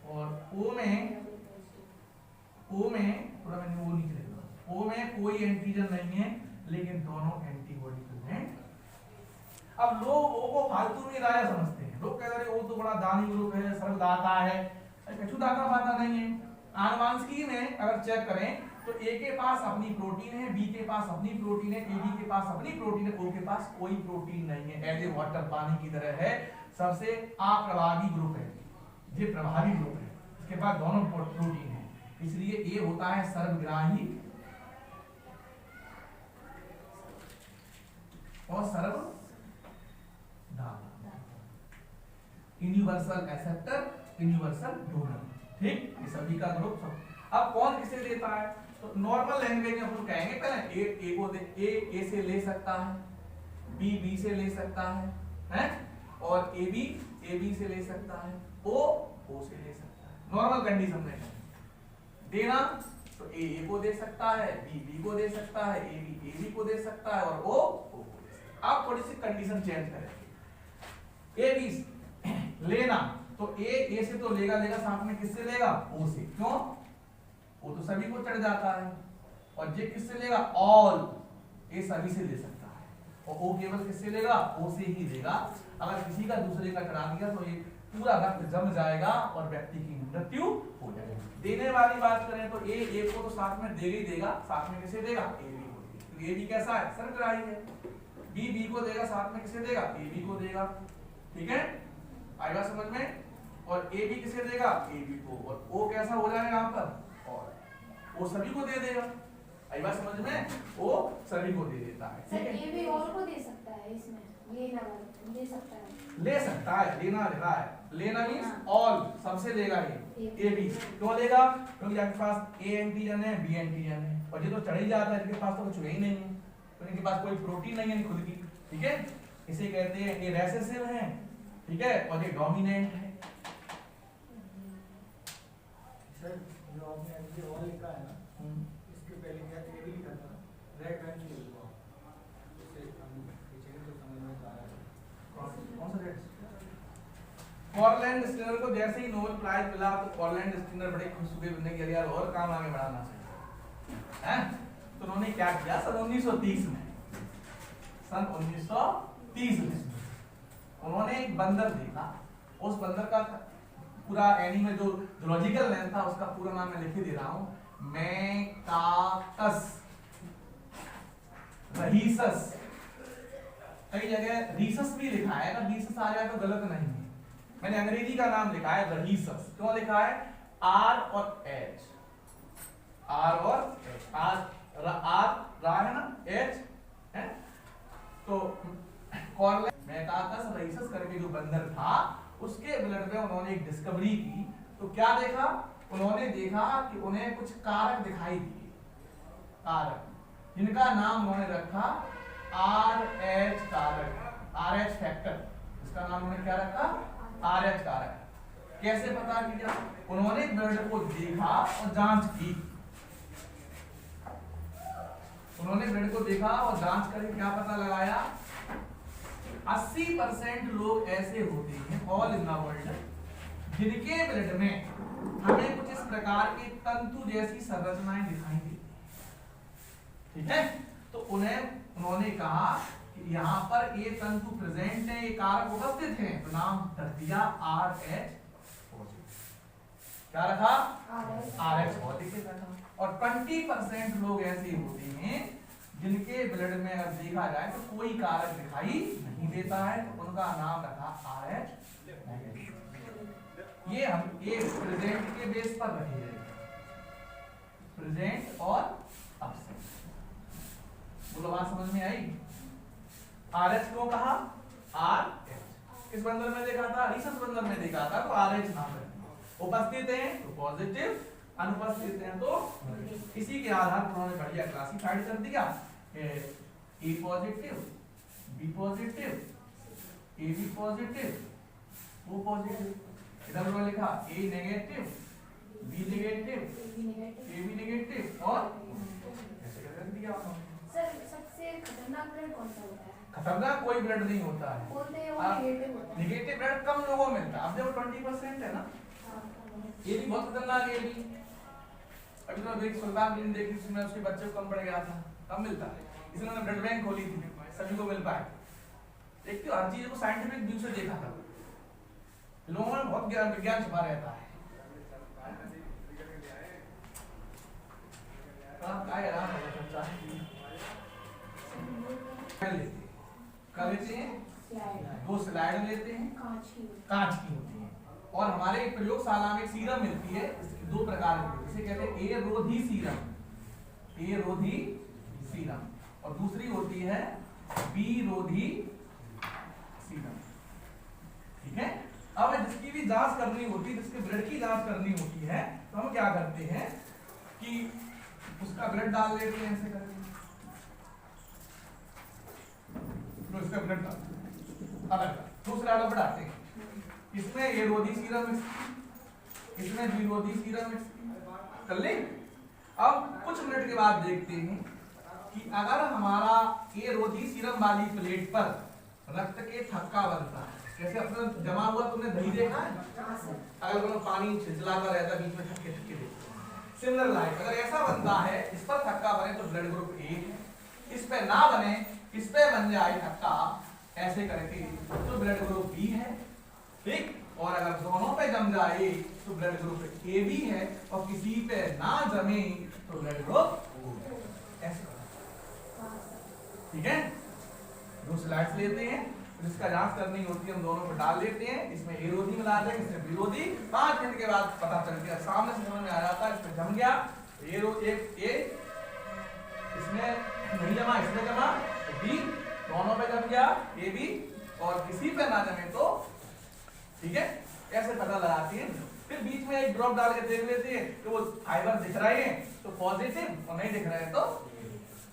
और ओ में थोड़ा मैंने वो नीचे लिखा, ओ में कोई एंटीजन नहीं है लेकिन दोनों एंटीबॉडी प्रेजेंट। अब लोग ओ को फालतू में राजा समझते हैं। लोग कहते हैं ओ तो थोड़ा दानी ग्रुप है, सरल दाता है, कछु दाता पाता नहीं है। आनुवांशिकी में अगर चेक करें तो ए के पास अपनी प्रोटीन है, बी के पास अपनी प्रोटीन है, ए बी के पास अपनी प्रोटीन है, ओ के पास कोई प्रोटीन नहीं है। एज ए वाटर पानी की तरह है, सबसे अप्रभावी ग्रुप है, ये प्रभावी ग्रुप है, इसके पास दोनों प्रोटीन है, इसलिए ए होता है सर्वग्राही और सर्वदाता, यूनिवर्सल एक्सेप्टर, यूनिवर्सल डोनर। ठीक, ये सभी का ग्रुप सब। अब कौन किसे देता है? तो नॉर्मल लैंग्वेज में अपन कहेंगे पहले ए को दे, ए से ले सकता है, बी से ले सकता है, और ए बी से ले सकता है, ओ से ले सकता है। नॉर्मल कंडीशन में देना तो ए को दे सकता है, बी को दे सकता है, ए बी को दे सकता है, और ओ को दे सकता है। आप थोड़ी सी कंडीशन चेंज करेंगे। ए बी लेना तो ए से तो लेगा साथ में किससे लेगा? ओ से। क्यों? वो तो सभी को चढ़ जाता है। और जे किससे लेगा? ऑल। ए सभी से ले सकता है, और ओ केवल किससे लेगा? ओ से ही लेगा। अगर किसी का दूसरे का चढ़ा दिया तो ये पूरा रक्त जम जाएगा और व्यक्ति की मृत्यु हो जाएगी। देने वाली बात करें तो ए को तो साथ में देगा ही देगा, साथ में किसे देगा? ए बी को देगा। ए बी कैसा है? सर्वग्राही है। बी को देगा, साथ में किसे देगा? ए बी को देगा। ठीक है, आएगा समझ में? और ए बी किसे देगा? ए बी को। और ओ कैसा हो जाएगा यहाँ पर? और वो सभी को दे देगा। आई बात समझ में? वो सभी को दे देता है। सर ए भी और को दे सकता है इसमें, ये ना दे सकता है, ले सकता है, लेना लिखा है, लेना मींस ऑल, सबसे लेगा ये ए बी। क्यों लेगा? क्योंकि आपके पास ए एंटीजन है, बी एंटीजन है, और ये तो चढ़ ही जाता है, इनके पास तो कुछ ही नहीं है, तो इनके पास कोई प्रोटीन नहीं है खुद की। ठीक है, इसे कहते हैं ये रेसेसिव है, ठीक है, और ये डोमिनेंट है। सर जो आपने ये ऑल लिखा है ना, इसके पहले क्या ए बी लिखा था, रेड बेंच लिखा, इससे हम पीछे तो समझ में आ रहा है। कौन सा रेड? कॉर्लैंड स्टीनर को जैसे ही नोबेल प्राइज मिला तो कॉर्लैंड स्टीनर बड़े खुश हुए, उन्होंने कहा यार और काम आगे बढ़ाना चाहिए, हैं? तो उन्होंने क्या किया? सन 1930 में, सन 1930 में उन्होंने एक बंदर देखा। उस बंदर का पूरा एनिमल जो जूलॉजिकल नेम था उसका पूरा नाम मैं लिख दे रहा हूं, मैकाकस रहीसस। कई जगह रीसस भी लिखा है, अगर रीसस आ जाए तो गलत नहीं है। मैंने अंग्रेजी का नाम लिखा है रहीसस। क्यों लिखा है? आर और एच, आर और एच, आर रा है ना, एच है, तो कॉर्लैंड मैकाकस रहीसस करके जो बंदर था उसके ब्लड में उन्होंने एक डिस्कवरी की। तो क्या देखा? उन्होंने देखा कि उन्हें कुछ कारक दिखाई दिए, कारक जिनका नाम उन्होंने रखा RH कारक, RH फैक्टर। इसका नाम उन्होंने क्या रखा? RH कारक। कैसे पता किया? उन्होंने ब्लड को देखा और जांच की। उन्होंने ब्लड को देखा और जांच करके क्या पता लगाया? 80% लोग ऐसे होते हैं ऑल इन द वर्ल्ड जिनके ब्लड में हमें कुछ इस प्रकार के तंतु जैसी संरचनाएं दिखाई देती हैं। ठीक है, तो उन्होंने कहा कि यहाँ पर ये तंतु प्रेजेंट है, ये कारक उपस्थित हैं, तो नाम रख दिया RH पॉजिटिव। क्या रखा? RH पॉजिटिव रखा। और 20% लोग ऐसे होते हैं जिनके ब्लड में अगर देखा जाए तो कोई कारक दिखाई नहीं देता है, तो उनका नाम रखा RH नेगेटिव। ये हम प्रेजेंट के बेस पर रखे हैं, प्रेजेंट और एब्सेंट। बोलो बात समझ में आई? RH क्यों कहा? RH किस बंदर में देखा था? रीसस बंदर में देखा था, तो RH नाम रखा। उपस्थित हैं तो पॉजिटिव, अनुपस्थित हैं तो। इसी के आधार पर उन्होंने बढ़िया क्लासिफाइड कर दिया, A positive, B positive, A B positive, O positive. इधर उन्होंने लिखा A negative, B negative, A B negative, और ऐसे कर दिया उन्होंने। सर सबसे खतरनाक ब्लड कौन सा होता है? खतरनाक कोई ब्लड नहीं होता है, बोलते हैं वो नेगेटिव होता है। नेगेटिव ब्लड कम लोगों में मिलता है। अब देखो 20% है ना, ये भी बहुत खतरनाक है। भी अभी तो देख सुल्तान दिन देखी, उसमें उसके बच्चे को कम पड़ गया था, कम मिलता है, इसलिए उन्होंने ब्लड बैंक खोली थी, सभी को मिल पाए। देखते हो हर चीज को साइंटिफिक व्यू से देखा था। लोगों में बहुत ज्ञान विज्ञान छुपा रहता है। क्या लेते हैं? दो स्लाइड लेते हैं, कांच की होती है। और हमारे प्रयोगशाला में सीरम मिलती है, इसकी दो प्रकार की, जिसे कहते हैं एरोधी सीरम, एरोधी सीरम, और दूसरी होती है बीरोधी सीरम। ठीक है। अब जिसकी भी जांच करनी होती है, जिसके ब्लड की जांच करनी होती है, तो हम क्या करते हैं कि उसका ब्लड डाल लेते हैं ऐसे करके, तो इसका ब्लड डाल, अब दूसरा वाला बढ़ाते हैं, इसमें एरोधी सीरम मिक्स, इसमें विरोधी सीरम मिक्स कर ले। अब कुछ मिनट के बाद देखते हैं कि अगर हमारा एरोधी सीरम वाली प्लेट पर रक्त के थक्का बनता है, जैसे अपना जमा हुआ, तुमने दही देखा है, अगर वो पानी छिलछिलाता रहता है, बीच में थक्के थक्के देखते हैं, सिमिलर लाइक अगर ऐसा बनता है, इस पर थक्का बने तो ब्लड ग्रुप ए है, इस पे ना बने, इस पे बन जाए थक्का ऐसे करके तो ब्लड ग्रुप बी है। ठीक। और अगर दोनों पे जम जाए तो ब्लड ग्रुप ए बी है, और किसी पे ना जमे तो ब्लड ग्रुप ऐसे। ठीक है। दो स्लाइड्स लेते हैं, जिसका जांच करनी होती है हम दोनों को डाल लेते हैं, इसमें एरोधी मिलाते हैं, इसमें विरोधी। 5 मिनट के बाद पता चल गया, सामने से समझ में आ जाता है, इसमें जम गया इसमें नहीं जमा, इसमें जमा, बी दोनों पे जम गया ए बी, और किसी पे ना जमे तो ठीक है। ऐसे पता लगाती है। फिर बीच में एक ड्रॉप डाल के देख लेते हैं कि वो फाइबर दिख रहे हैं तो पॉजिटिव, और नहीं दिख रहे हैं तो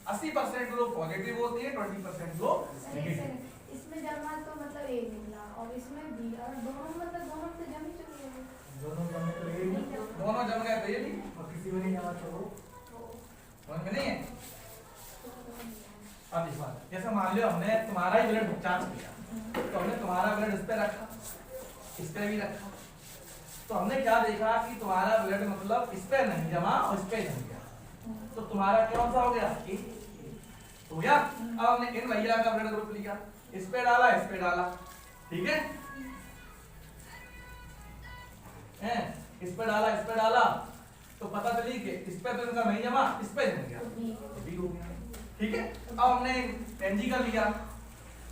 80% लोग पॉजिटिव होती है, 20% लोग नेगेटिव। इसमें जमा तो मतलब ए निकला, और इसमें बी, और दोनों मतलब दोनों से जम ही चुके हैं, दोनों जमे तो ये भी, दोनों जम गए तो ये भी, और किसी में नहीं जमा तो वो समझ में नहीं है। अब इस बात, जैसे मान लो हमने तुम्हारा ही ब्लड जांच किया, तो हमने तुम्हारा ब्लड इस पे रखा, इस पे भी रखा, तो हमने क्या देखा कि तुम्हारा ब्लड मतलब इस पे नहीं जमा और इस पे जम गया, तो तुम्हारा कौन सा हो गया? ए हो गया। अब हमने इन भैया का ब्लड ग्रुप लिया, इस पे डाला, इस पे डाला, ठीक है, इस पे डाला, इस पे डाला, तो पता चली कि इस पे तो इनका नहीं जमा, इस पे जम गया, तो बी हो गया। ठीक है। अब हमने एनजी का लिया,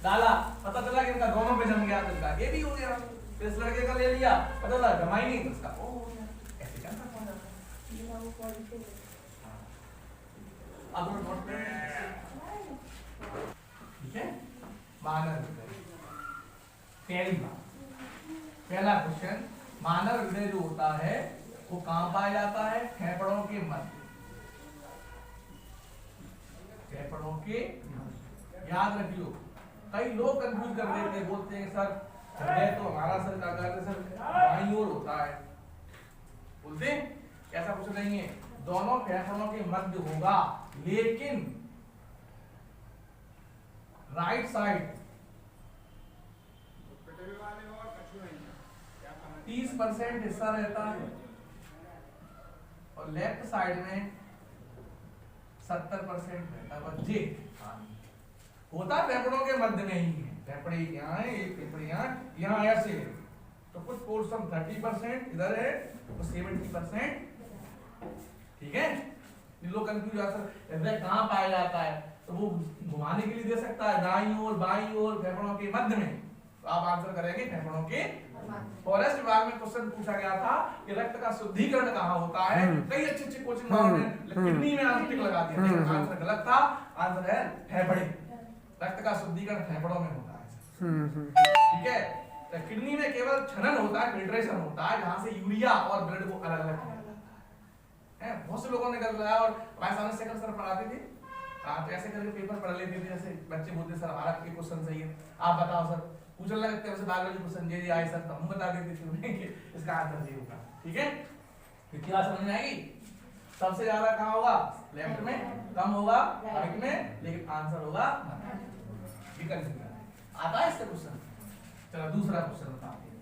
डाला, पता चला कि इनका दोनों पे जम गया, तो इनका ए भी हो गया। फिर इस लड़के का ले लिया, पता चला जमा ही नहीं, तो इसका ओ हो गया। ऐसे क्या करता है? अब नोट ठीक है। मानव हृदय, पहली बात, पहला क्वेश्चन, मानव हृदय जो होता है वो कहां पाया जाता है? फेफड़ों के मध्य, फेफड़ों के याद रखियो। कई लोग कंफ्यूज कर देते हैं, बोलते हैं सर हृदय तो हमारा सर का कार्य सर बाईं ओर होता है, बोलते हैं ऐसा कुछ नहीं है, दोनों फेफड़ों के मध्य होगा, लेकिन राइट साइड 30% हिस्सा रहता है, और लेफ्ट साइड में 70% रहता है। जे होता फेफड़ों के मध्य में ही है, फेफड़े यहाँ है, एक फेफड़े यहाँ ऐसे है, तो कुछ पोर्शन 30% इधर है और 70%, ठीक है। लोग कंफ्यूज आंसर हृदय कहाँ पाया जाता है, तो वो घुमाने के लिए दे सकता है दाईं ओर, बाईं ओर, फेफड़ों के मध्य में, तो आप आंसर करेंगे फेफड़ों के। फॉरेस्ट विभाग में क्वेश्चन पूछा गया था कि रक्त का शुद्धिकरण कहाँ होता है, कई अच्छे अच्छे कोचिंग ने किडनी में आंसर लगा दिया, लेकिन आंसर गलत था, आंसर है फेफड़े, रक्त का शुद्धिकरण फेफड़ों में होता है, ठीक है। तो किडनी में केवल छनन होता है, फिल्ट्रेशन होता है, जहां से यूरिया और ब्लड को अलग अलग किया जाता है। बहुत से लोगों ने गलत लगाया, और हमारे सामने सेकंड सर पढ़ाते थे, तो ऐसे करके पेपर पढ़ लेते थे, जैसे बच्चे बोलते सर हमारा ये क्वेश्चन सही है, आप बताओ सर, पूछने लगते हैं बायोलॉजी क्वेश्चन जे आए सर, तो हम बता देते थे उन्हें कि इसका आंसर ये होगा, ठीक है। क्या समझ में आएगी? सबसे ज्यादा कहाँ होगा? लेफ्ट में, कम होगा राइट में, लेकिन आंसर होगा आता है इसका क्वेश्चन। चलो दूसरा क्वेश्चन बताते हैं,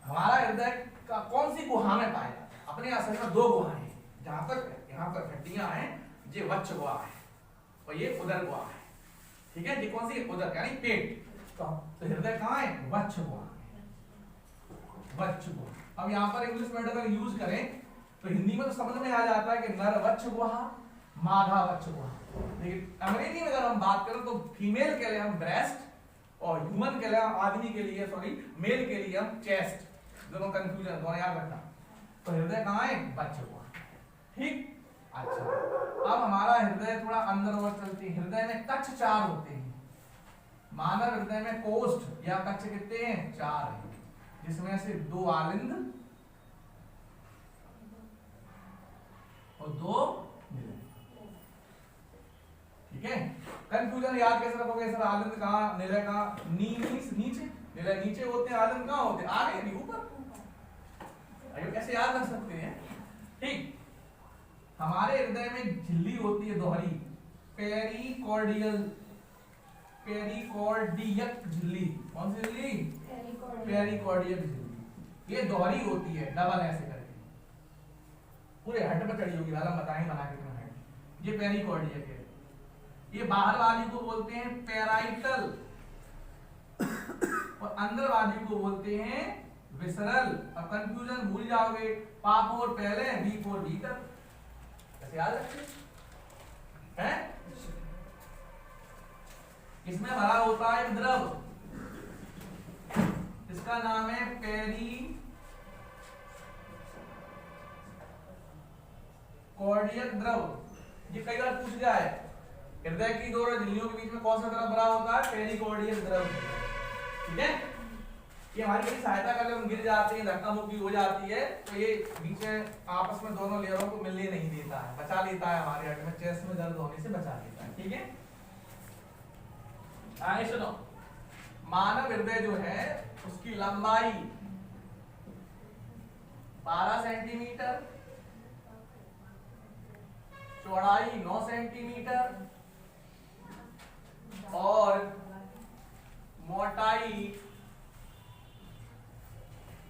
हमारा हृदय का कौन सी गुहा में पाया जाता है? अपने शरीर में 2 गुहाएं हैं, जहां तक यहाँ पर हड्डियां हैं, ये वक्ष गुहा है और ये उदर गुहा है, ठीक है। ये कौन सी? उदर यानी पेट। तो हृदय कहाँ है? वक्ष गुहा में। वच्छ गुहा। अब यहाँ पर इंग्लिश वर्ड अगर यूज करें तो हिंदी में तो समझ में आ जाता है कि नर वच्छ गुहा, मादा वच्छ गुहा, लेकिन अंग्रेजी में अगर हम बात करें तो फीमेल के लिए हम ब्रेस्ट और ह्यूमन के लिए, आदमी के लिए, सॉरी मेल के लिए हम चेस्ट। दोनों कंफ्यूजन, दोनों याद रखना। तो हृदय कहाँ है? वच्छ गुहा। ठीक, अच्छा अब हमारा हृदय थोड़ा अंदर और चलती है। हृदय में कक्ष 4 होते हैं। मानव हृदय में कोष्ठ या कक्ष कितने हैं? 4 हैं, जिसमें से 2 आलिंद और 2 निलय। ठीक है, कंफ्यूजन याद कैसे रखोगे सर? आलिंद कहाँ, निलय कहाँ? नीचे, निलय नीचे होते हैं, आलिंद कहाँ होते हैं? आगे नहीं, ऊपर। अरे कैसे याद रख सकते हैं? ठीक, हमारे हृदय में झिल्ली होती है दोहरी, पेरिकॉर्डियल, पेरिकॉर्डियक झिल्ली। कौन सी झिल्ली? पेरिकॉर्डियक झिल्ली। ये दोहरी होती है, डबल ऐसे करके पूरे हेड पर चढ़ी होगी, वाला बताएं बना के तुम्हें हेड। ये पेरिकॉर्डियक है। ये बाहर वाली को बोलते हैं पेराइटल और अंदर वाली को बोलते हैं विसरल। अब कंफ्यूजन भूल जाओगे, पापोर पहले, बी4 भीतर। कैसे याद रखिए हैं? इसमें भरा होता है द्रव, इसका नाम है पेरिकॉर्डियक द्रव। ये कई बार पूछ जाए, हृदय की 2 झिल्लियों के बीच में कौन सा द्रव भरा होता है? पेरिकॉर्डियक द्रव। ठीक है, ये हमारी बड़ी सहायता कर, हम गिर जाते हैं, धक्का मुक्की हो जाती है, तो ये बीच में आपस में दोनों लेयरों को मिलने नहीं देता है, बचा लेता है, हमारे हार्ट में चेस्ट में दर्द होने से बचा लेता है। ठीक है, आगे सुनो। मानव हृदय जो है उसकी लंबाई 12 सेंटीमीटर, चौड़ाई 9 सेंटीमीटर और मोटाई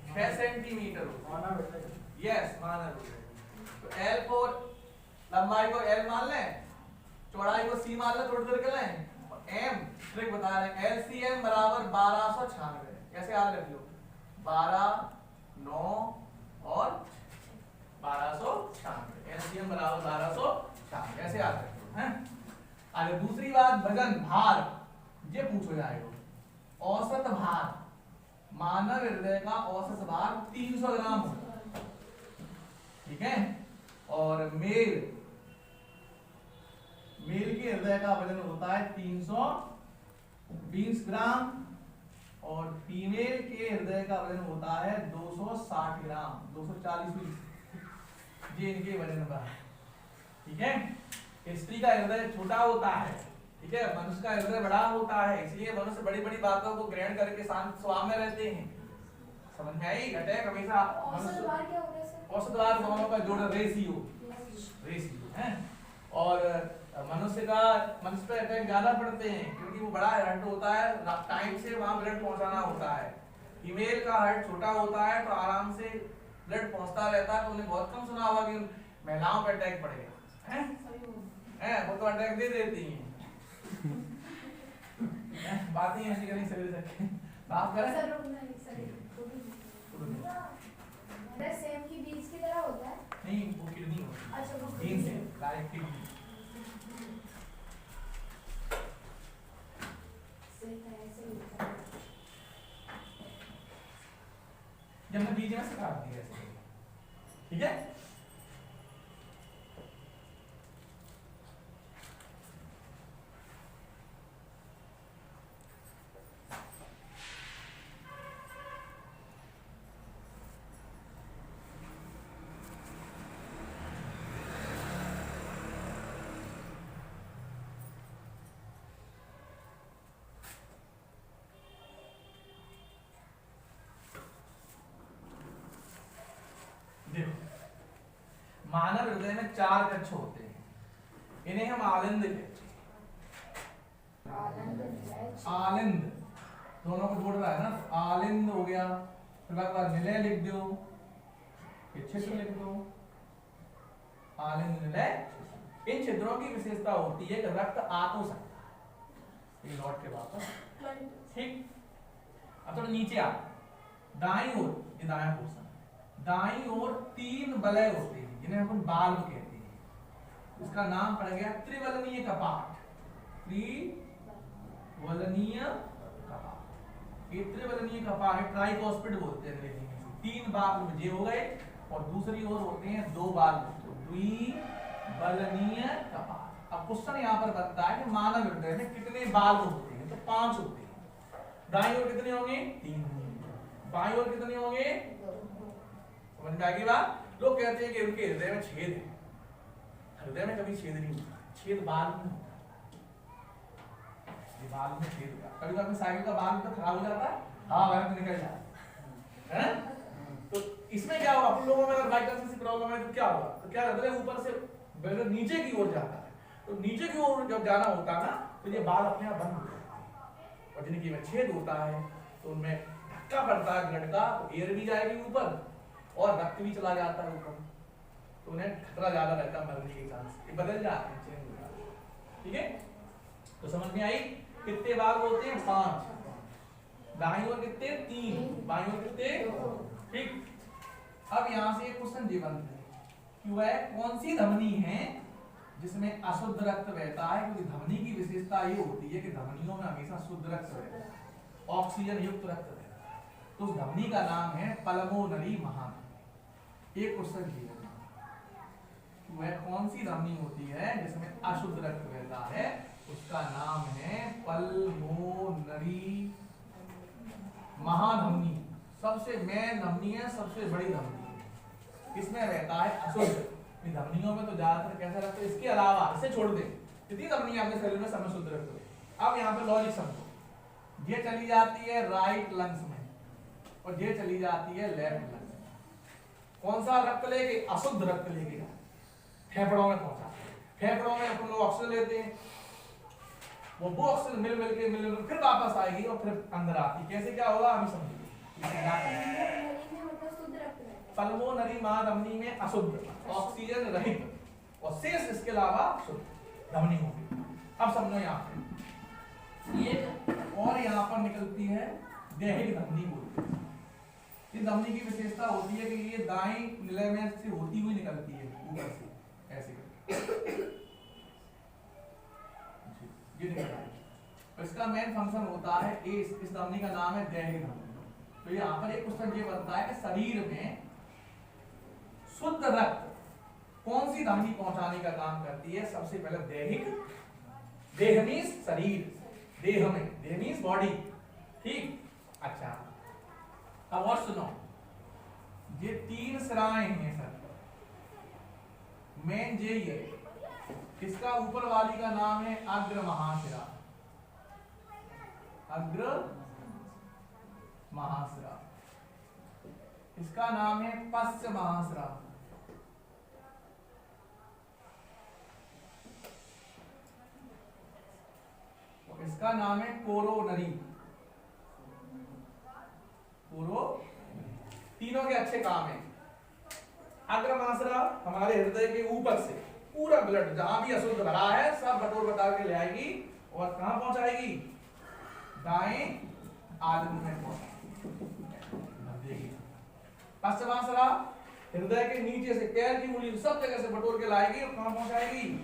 6 सेंटीमीटर। यस, मानव हृदय। तो L4 लंबाई को L मान लें, चौड़ाई को C मान लें, थोड़ी देर के लें, M ट्रिक बता रहे हैं, LCM बराबर 1296। कैसे याद रख लो? 12, 9 और 1296। LCM बराबर 1296, ऐसे याद रख लो हैं। आगे दूसरी बात, वजन, भार, ये पूछो जाएगा। औसत भार, मानव हृदय का औसत भार 300 ग्राम होता है। ठीक है, और मेल के हृदय का वजन होता है 320 ग्राम और फीमेल के हृदय का वजन होता है 260 ग्राम, 240। ये इनके वजन का। ठीक है, स्त्री का हृदय छोटा होता है, ठीक है, मनुष्य का हृदय बड़ा होता है, इसलिए मनुष्य बड़ी बड़ी बातों को ग्रहण करके शांत स्वभाव में रहते हैं। समझ में आई? अटैक हमेशा औसत भार क्या होता है सर? औसत भार दोनों का जोड़, रेशियो है। और मनुष्य पे अटैक ज्यादा पड़ते हैं क्योंकि वो बड़ा हार्ट होता है, टाइम से वहां ब्लड पहुंचाना होता है। फीमेल का हार्ट छोटा होता है तो आराम से ब्लड पहुंचता रहता है। तो उन्हें बहुत कम सुना होगा कि महिलाओं पे अटैक पड़ेगा, हैं? वो तो अटैक दे देती हैं। बात ही ऐसी करनी शरीर से बात करें सर सेम की बीज की तरह होता है? नहीं, वो किडनी होती है। अच्छा, वो जीन से डायरेक्ट किडनी। जब मैं बीज में से काट दिया ऐसे, ठीक है। मानव हृदय में 4 कक्ष होते हैं, इन्हें हम आलिंद कहते हैं। आलिंद दोनों को जोड़ रहा है ना, आलिंद हो गया। फिर बाद निलय लिख दो, फिर छिद्र लिख दो, आलिंद निलय। इन छिद्रों की विशेषता होती है कि रक्त आ तो सकता है। ये लौट के वापस, ठीक। अब थोड़ा नीचे आ, दाईं ओर, ये दायां पोर्शन है, दाईं ओर 3 वलय होते हैं जिन्हें अपन बाल्ब कहते हैं। इसका नाम पड़ गया त्रिवलनीय कपाट। त्रिवलनीय कपाट, ये त्रिवलनीय कपाट है, ट्राइकोस्पिड बोलते हैं अंग्रेजी में। 3 बाल्ब ये हो गए और दूसरी ओर होते हैं 2 बाल्ब, द्विवलनीय कपाट। अब क्वेश्चन यहाँ पर बनता है कि मानव हृदय में कितने बाल्ब होते हैं, तो 5 होते हैं। दाईं ओर कितने होंगे? 3 होंगे। बाईं ओर कितने होंगे? 2। समझ में आ गई बात? लोग कहते हैं कि उनके हृदय में छेद है, हृदय में कभी छेद नहीं होता, छेद बाल्ब में होता है। ये बाल्ब में छेद होता है। कभी कभी साइकिल का बाल्ब तो खराब हो जाता है, हवा भर के निकल जाता है। तो इसमें क्या होगा, आप लोगों में अगर बाई चांस किसी प्रॉब्लम है तो क्या होगा, तो क्या हृदय ऊपर से ब्लड नीचे की ओर जाता है, तो नीचे की ओर जब जाना होता है ना तो ये बाल अपने आप बंद हो जाते हैं, और जिनकी में छेद होता है तो उनमें धक्का पड़ता है ब्लड का, तो एयर भी जाएगी ऊपर और रक्त भी चला जाता है ऊपर, तो उन्हें खतरा ज्यादा रहता है मरने के चांस, ये बदल जाते हैं, चेंज हो जाते हैं। ठीक है, तो समझ में आई? कितने बाल होते हैं? 5। दाईं ओर कितने? 3। बाईं ओर कितने? 2। ठीक। अब यहाँ से एक क्वेश्चन जी बनता है कि वह कौन सी धमनी है जिसमें अशुद्ध रक्त बहता है, क्योंकि धमनी की विशेषता ये होती है कि धमनियों में हमेशा शुद्ध रक्त बहता है, ऑक्सीजन युक्त रक्त बहता है। तो उस धमनी का नाम है पल्मोनरी महाधमनी। एक क्वेश्चन ये है, वह कौन सी धमनी होती है जिसमें अशुद्ध रक्त बहता है, उसका नाम है पल्मोनरी महाधमनी। सबसे मेन धमनी है, सबसे बड़ी धमनी है, इसमें रहता है अशुद्ध। धमनियों में तो ज्यादातर कैसा रखते हैं, इसके अलावा इसे छोड़ दे कितनी धमनी आपके शरीर में समय शुद्ध रखते हैं। अब यहाँ पे लॉजिक समझो, ये चली जाती है राइट लंग्स में और ये चली जाती है लेफ्ट लंग्स में। कौन सा रक्त लेके? अशुद्ध रक्त लेके फेफड़ों में पहुंचा, फेफड़ों में अपन लोग ऑक्सीजन लेते हैं, वो ऑक्सीजन मिल मिल फिर वापस आएगी और फिर अंदर आती। कैसे क्या होगा अभी समझिए। पल्मोनरी महाधमनी में अशुद्ध, ऑक्सीजन रहित और शेष इसके अलावा शुद्ध धमनी होगी। अब समझो यहाँ पे एक और यहाँ पर निकलती है दैहिक धमनी बोलते हैं। इस धमनी की विशेषता होती है कि ये दाएं निलय में से होती हुई निकलती है ऊपर से ऐसे ये निकलता है। इसका मेन फंक्शन होता है इस धमनी का नाम है दैहिक धमनी। तो यहाँ पर एक क्वेश्चन ये बनता है कि शरीर में शुद्ध रक्त कौन सी धमनी पहुंचाने का काम करती है? सबसे पहले दैहिक, देह मींस शरीर, देह में, देह मींस बॉडी। ठीक, अच्छा अब और सुनो, ये 3 सिराएं हैं सर, मेन यही है। इसका ऊपर वाली का नाम है अग्र महाशिरा, अग्र महाशिरा। इसका नाम है पश्च महाशिरा, इसका नाम है कोरोनरी। तीनों के अच्छे काम है। अग्र महाशिरा हमारे हृदय के ऊपर से पूरा ब्लड जहां भी अशुद्ध भरा है सब बटोर बटा के ले आएगी और कहां पहुंचाएगी? दाएं आलू में पहुंचाएगी। पश्च महाशिरा हृदय के नीचे से पैर की उंगली सब जगह से बटोर के लाएगी और कहां पहुंचाएगी?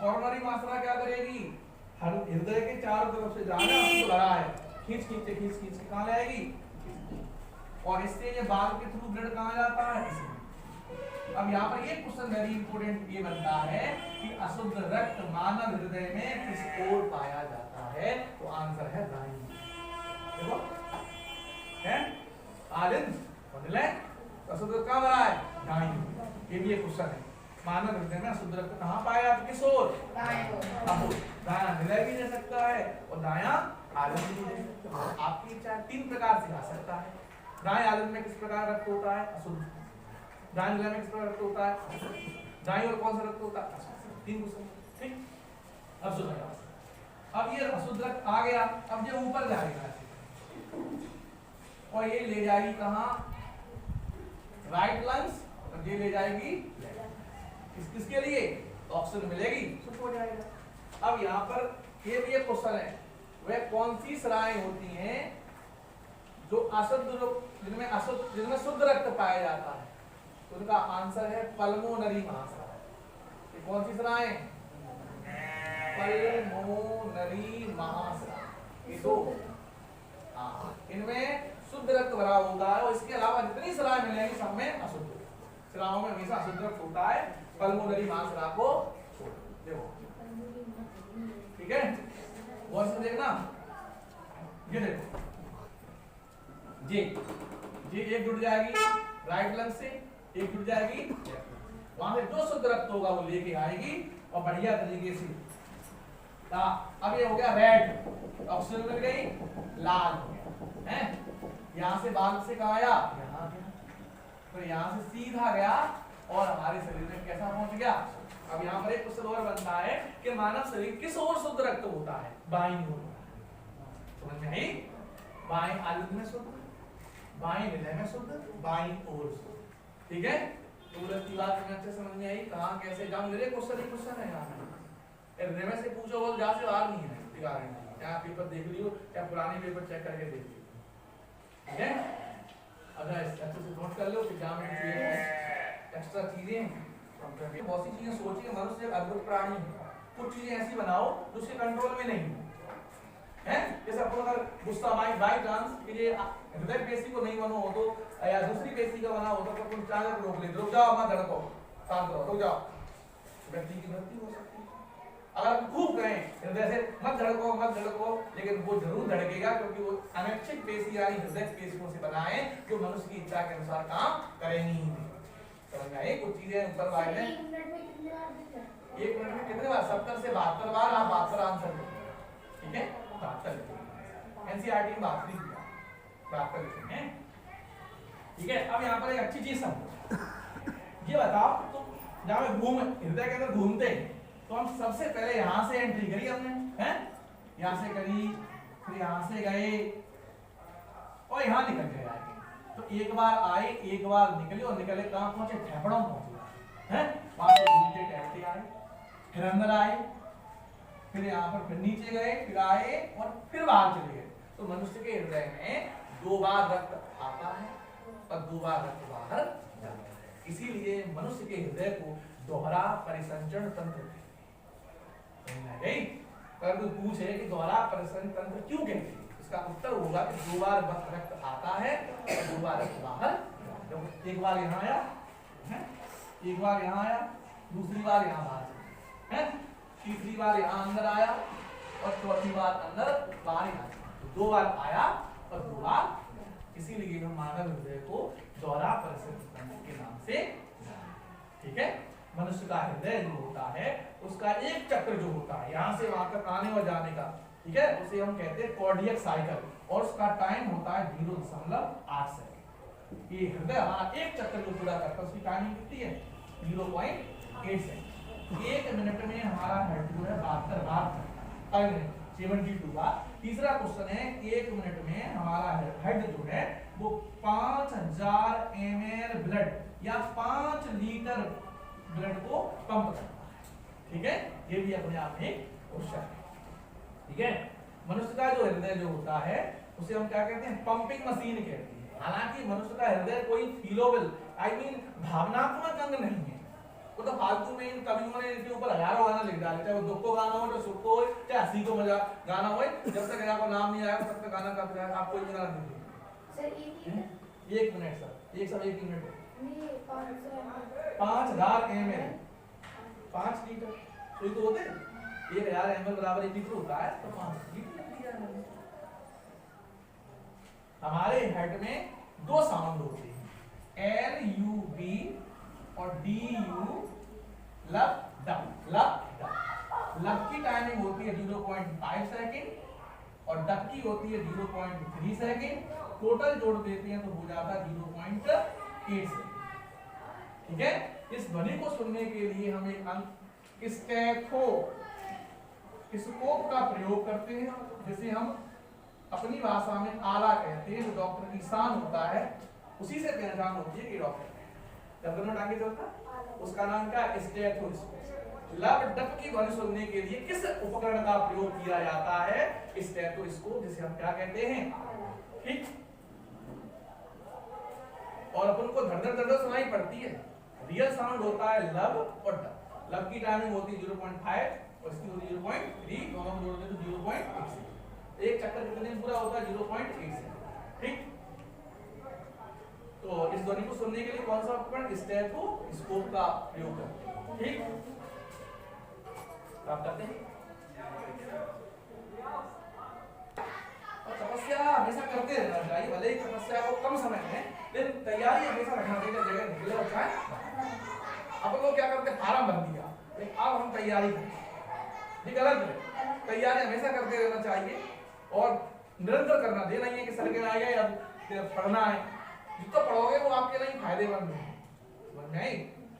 कोरोनरी महाशिरा क्या करेगी? हृदय के चारों तरफ से जहां अशुद्ध भरा है खींच खींच के कहां लाएगी? और इससे ये बाल के थ्रू ब्लड कहां जाता है? अब यहाँ पर ये क्वेश्चन वेरी इंपॉर्टेंट ये बनता है कि अशुद्ध रक्त मानव हृदय में किस ओर पाया जाता है? तो आंसर है दाईं। देखो है आलिंद अशुद्ध रक्त कहां भरा है? दाईं। ये भी एक क्वेश्चन है, मानव हृदय में अशुद्ध रक्त कहां पाया जाता है? किस ओर? दायां हृदय भी दे सकता है और दायां आलिंद भी दे सकता है। आपकी इच्छा 3 प्रकार से आ सकता है। दाएं आलिंद में किस प्रकार रक्त होता है? अशुद्ध। दाएं हृदय में किस प्रकार रक्त होता है? दाईं ओर कौन सा रक्त होता है? 3 क्वेश्चन। ठीक, अब सुनो, अब ये अशुद्ध रक्त आ गया, अब ये ऊपर जाएगा और ये ले जाएगी कहां? राइट लंग्स और ये ले जाएगी किसके लिए? ऑक्सीजन मिलेगी, शुद्ध हो जाएगा। अब यहाँ पर ये भी एक क्वेश्चन है, वह कौन सी सिराएं होती हैं जिनमें शुद्ध रक्त पाया जाता है तो उनका आंसर है पल्मोनरी महास्राव। ये कौन सी स्राव? पल्मोनरी महास्राव। ये दो, इनमें शुद्ध रक्त भरा होता है और इसके अलावा जितनी स्राव मिलेंगी सब में अशुद्ध। स्रावों में हमेशा अशुद्ध रक्त होता है, पल्मोनरी महास्राव को देखो, ठीक है। गौर से देखना, ये देखो, ये एक जुड़ जाएगी राइट लंग से, एक जुड़ जाएगी, वहां से जो शुद्ध रक्त होगा वो लेके आएगी और बढ़िया तरीके से। अब ये हो गया रेड, ऑक्सीजन मिल गई, लाल हो गया है। यहाँ से बाल से कहाँ आया? यहाँ गया, तो यहाँ से सीधा गया और हमारे शरीर में कैसा पहुंच गया। अब यहाँ पर एक क्वेश्चन और बनता है कि मानव शरीर किस ओर शुद्ध रक्त होता है? बाईं ओर। समझ में आई? बाईं आलू में शुद्ध, बाईं हृदय में शुद्ध, बाईं ओर शुद्ध, ठीक है। तो की बात अच्छे समझ में आई। कहाँ कैसे जाऊँ, मेरे क्वेश्चन है यहाँ हृदय में से पूछो, वो जहाँ से बाहर नहीं है, क्या पेपर देख लियो, क्या पुराने पेपर चेक करके देख लियो, ठीक है। अगर अच्छे से नोट कर लो, एग्जाम में एक्स्ट्रा चीजें, बहुत सी चीजें सोचिए। मनुष्य एक अद्भुत प्राणी है, कुछ चीजें ऐसी बनाओ जो उसके कंट्रोल में नहीं है। जैसे अपन अगर गुस्सा बाई चांस कि ये हृदय पेशी को नहीं बनो हो तो, या दूसरी पेशी का बना हो तो अपन चालक रोक ले, रुक जाओ मत धड़को, शांत रहो, रुक जाओ, व्यक्ति की मृत्यु हो सकती है। अगर खूब कहें हृदय से मत धड़को, लेकिन वो जरूर धड़केगा, क्योंकि वो अनैच्छिक पेशी यानी हृदय पेशियों से बना है जो मनुष्य की इच्छा के अनुसार काम करेंगी ही नहीं। समझ में आई? कुछ चीजें ऊपर वाले हैं। 1 मिनट में कितने बार? 70 से 72 बार आप 72 आंसर दो, ठीक है। 72 एनसीईआरटी में 72 लिखे हैं, ठीक है। अब यहाँ पर एक अच्छी चीज समझो, ये बताओ तो जहाँ हृदय के अंदर घूमते हैं तो हम सबसे पहले यहाँ से एंट्री करी हमने, हैं? यहाँ से करी, फिर यहाँ से गए और यहाँ निकल गए आगे। तो एक बार आए, एक बार निकले और निकले कहाँ पहुंचे? फेफड़ों में पहुंचे, हैं? वहां से घूमते टहलते आए, फिर अंदर आए, फिर यहाँ पर फिर नीचे गए, फिर आए और फिर बाहर चले गए। तो मनुष्य के हृदय में 2 बार रक्त आता है और 2 बार रक्त बाहर जाता है। इसीलिए मनुष्य के हृदय को दोहरा परिसंचरण तंत्र अगर कोई पूछे कि दोहरा परिसंचरण तंत्र क्यों कहते हैं, इसका उत्तर होगा कि 2 बार रक्त आता है और 2 बार रक्त बाहर। एक बार यहाँ आया, एक बार यहाँ आया, दूसरी बार यहाँ बाहर है, तीसरी बार यहाँ अंदर आया और चौथी बार अंदर बाहर आया। 2 बार आया और 2 बार, इसीलिए हम मानव हृदय को दोहरा परिसंचरण तंत्र के नाम से, ठीक है। मनुष्य का हृदय जो होता है उसका एक चक्र जो होता है यहाँ से वहां तक आने और जाने का, ठीक है, उसे हम कहते हैं कार्डियक साइकिल, और उसका टाइम होता है 0.8 सेकंड। ये हृदय हमारा एक चक्र जो पूरा करता है उसकी टाइमिंग कितनी है? 0.8 सेकंड। 1 मिनट में हमारा हेड जो है 72 बार 72 बार। तीसरा क्वेश्चन है, 1 मिनट में हमारा हेड जो है वो 5000 ml ब्लड या 5 लीटर ब्लड को पंप करता है, ठीक है। ये भी अपने आप में एक क्वेश्चन है, ठीक है। मनुष्य का जो हृदय जो होता है उसे हम क्या कहते हैं? पंपिंग मशीन कहते हैं। हालांकि मनुष्य का हृदय कोई फीलोबल भावनात्मक अंग नहीं है, वो तो फालतू में इन कवियों ने इनके ऊपर हजारों गाना लिख डाले, चाहे वो दुख को गाना हो, चाहे सुख को हो, चाहे हंसी को मजा गाना हो, जब तक आपको नाम नहीं आएगा तब तक गाना कब जाएगा? आपको ही गाना नहीं देगा। 1 मिनट सर, एक सब 1 मिनट 5000 ml 5 लीटर तो ये तो होते 1000 ml बराबर 1 लीटर होता है, तो 5 लीटर लिया है। हमारे हेड में 2 साउंड होते हैं, LUB और DU, लब डब। लब की टाइमिंग होती है 0.5 सेकंड और डब की होती है 0.3 सेकंड। टोटल जोड़ देते हैं तो हो जाता है 0.8 सेकंड, ठीक है। इस ध्वनि को सुनने के लिए हम एक अंक स्टेथोस्कोप का प्रयोग करते हैं, जिसे हम अपनी भाषा में आला कहते हैं। जो डॉक्टर की शान होता है उसी से पहचान होती है कि डॉक्टर जब दोनों टांगे चलता उसका नाम क्या? स्टेथोस्कोप। लब डब की ध्वनि सुनने के लिए किस उपकरण का प्रयोग किया जाता है? स्टेथोस्कोप, जिसे हम क्या कहते हैं? ठीक, अंदर दर्द सुनाई पड़ती है। रियल साउंड होता है लब और ड। लब की टाइमिंग होती है 0.5 और इसकी होती है 0.3, दोनों को जोड़ दें तो 0.8। एक चक्कर कितने में पूरा होता है? 0.8 से। ठीक, तो इस ध्वनि को सुनने के लिए कौन सा उपकरण? स्टेथोस्कोप का प्रयोग करते हैं। ठीक, आप करते हैं। और तपस्या हमेशा करते रहना चाहिए, भले ही तपस्या को कम समय में, लेकिन तैयारी हमेशा रखना चाहिए। जगह निकले और जाए, अब लोग क्या करते हैं? फार्म भर दिया, लेकिन अब हम तैयारी करें, ये गलत है। तैयारी हमेशा करते रहना चाहिए और निरंतर करना। दे नहीं है कि सर के आएगा या पढ़ना है, जितना पढ़ोगे वो आपके लिए फायदेमंद है, समझ में आई?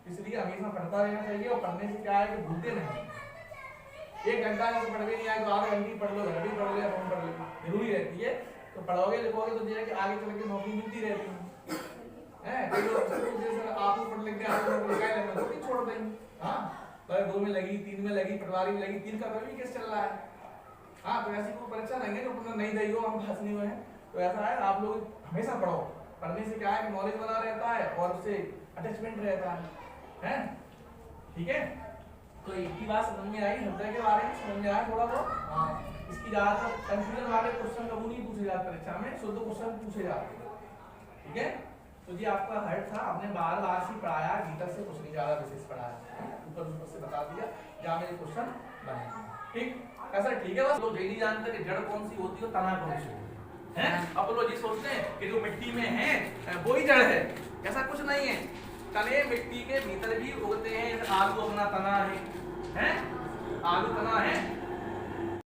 इसलिए हमेशा पढ़ता रहना चाहिए। और पढ़ने से क्या है कि भूलते नहीं। 1 घंटा से पढ़ के नहीं आए तो आधे घंटे पढ़ लो, घर भी पढ़ ले, फोन पढ़ ले, जरूरी रहती है। तो पढ़ोगे लिखोगे तो ये कि आगे चल के नौकरी मिलती रहती है। कोई लोग जैसे आप पढ़ लिख के आप नौकरी छोड़ देंगे। हाँ, तो 2 में लगी, 3 में लगी, पटवारी में लगी, 3 का भी केस चल रहा है। हाँ, तो ऐसी कोई परीक्षा नहीं है जो नहीं दी हो, हम फंस नहीं हुए हैं। तो ऐसा है, आप लोग हमेशा पढ़ो। पढ़ने से क्या है कि नॉलेज बना रहता है और उससे अटैचमेंट रहता है। ठीक है, तो एक ही बात समझ में आई? हृदय के बारे में समझ में आया थोड़ा बहुत? हाँ, इसकी ज्यादातर कंफ्यूजन वाले क्वेश्चन कभी नहीं पूछे जाते परीक्षा में, शुद्ध क्वेश्चन पूछे जाते हैं। ठीक है, तो जी आपका हार्ट था, आपने बार से पढ़ाया, भीतर से कुछ नहीं ज्यादा विशेष पढ़ाया, ऊपर से बता दिया जहाँ मेरे क्वेश्चन बने। ठीक, ऐसा ठीक है। बस लोग यही जानते हैं कि जड़ कौन सी होती है और तना कौन सी होती है। अब लोग ये सोचते हैं कि जो मिट्टी में है वो ही जड़ है, ऐसा कुछ नहीं है। तने मिट्टी के भीतर भी उगते हैं। आलू अपना तना है, आलू तना है,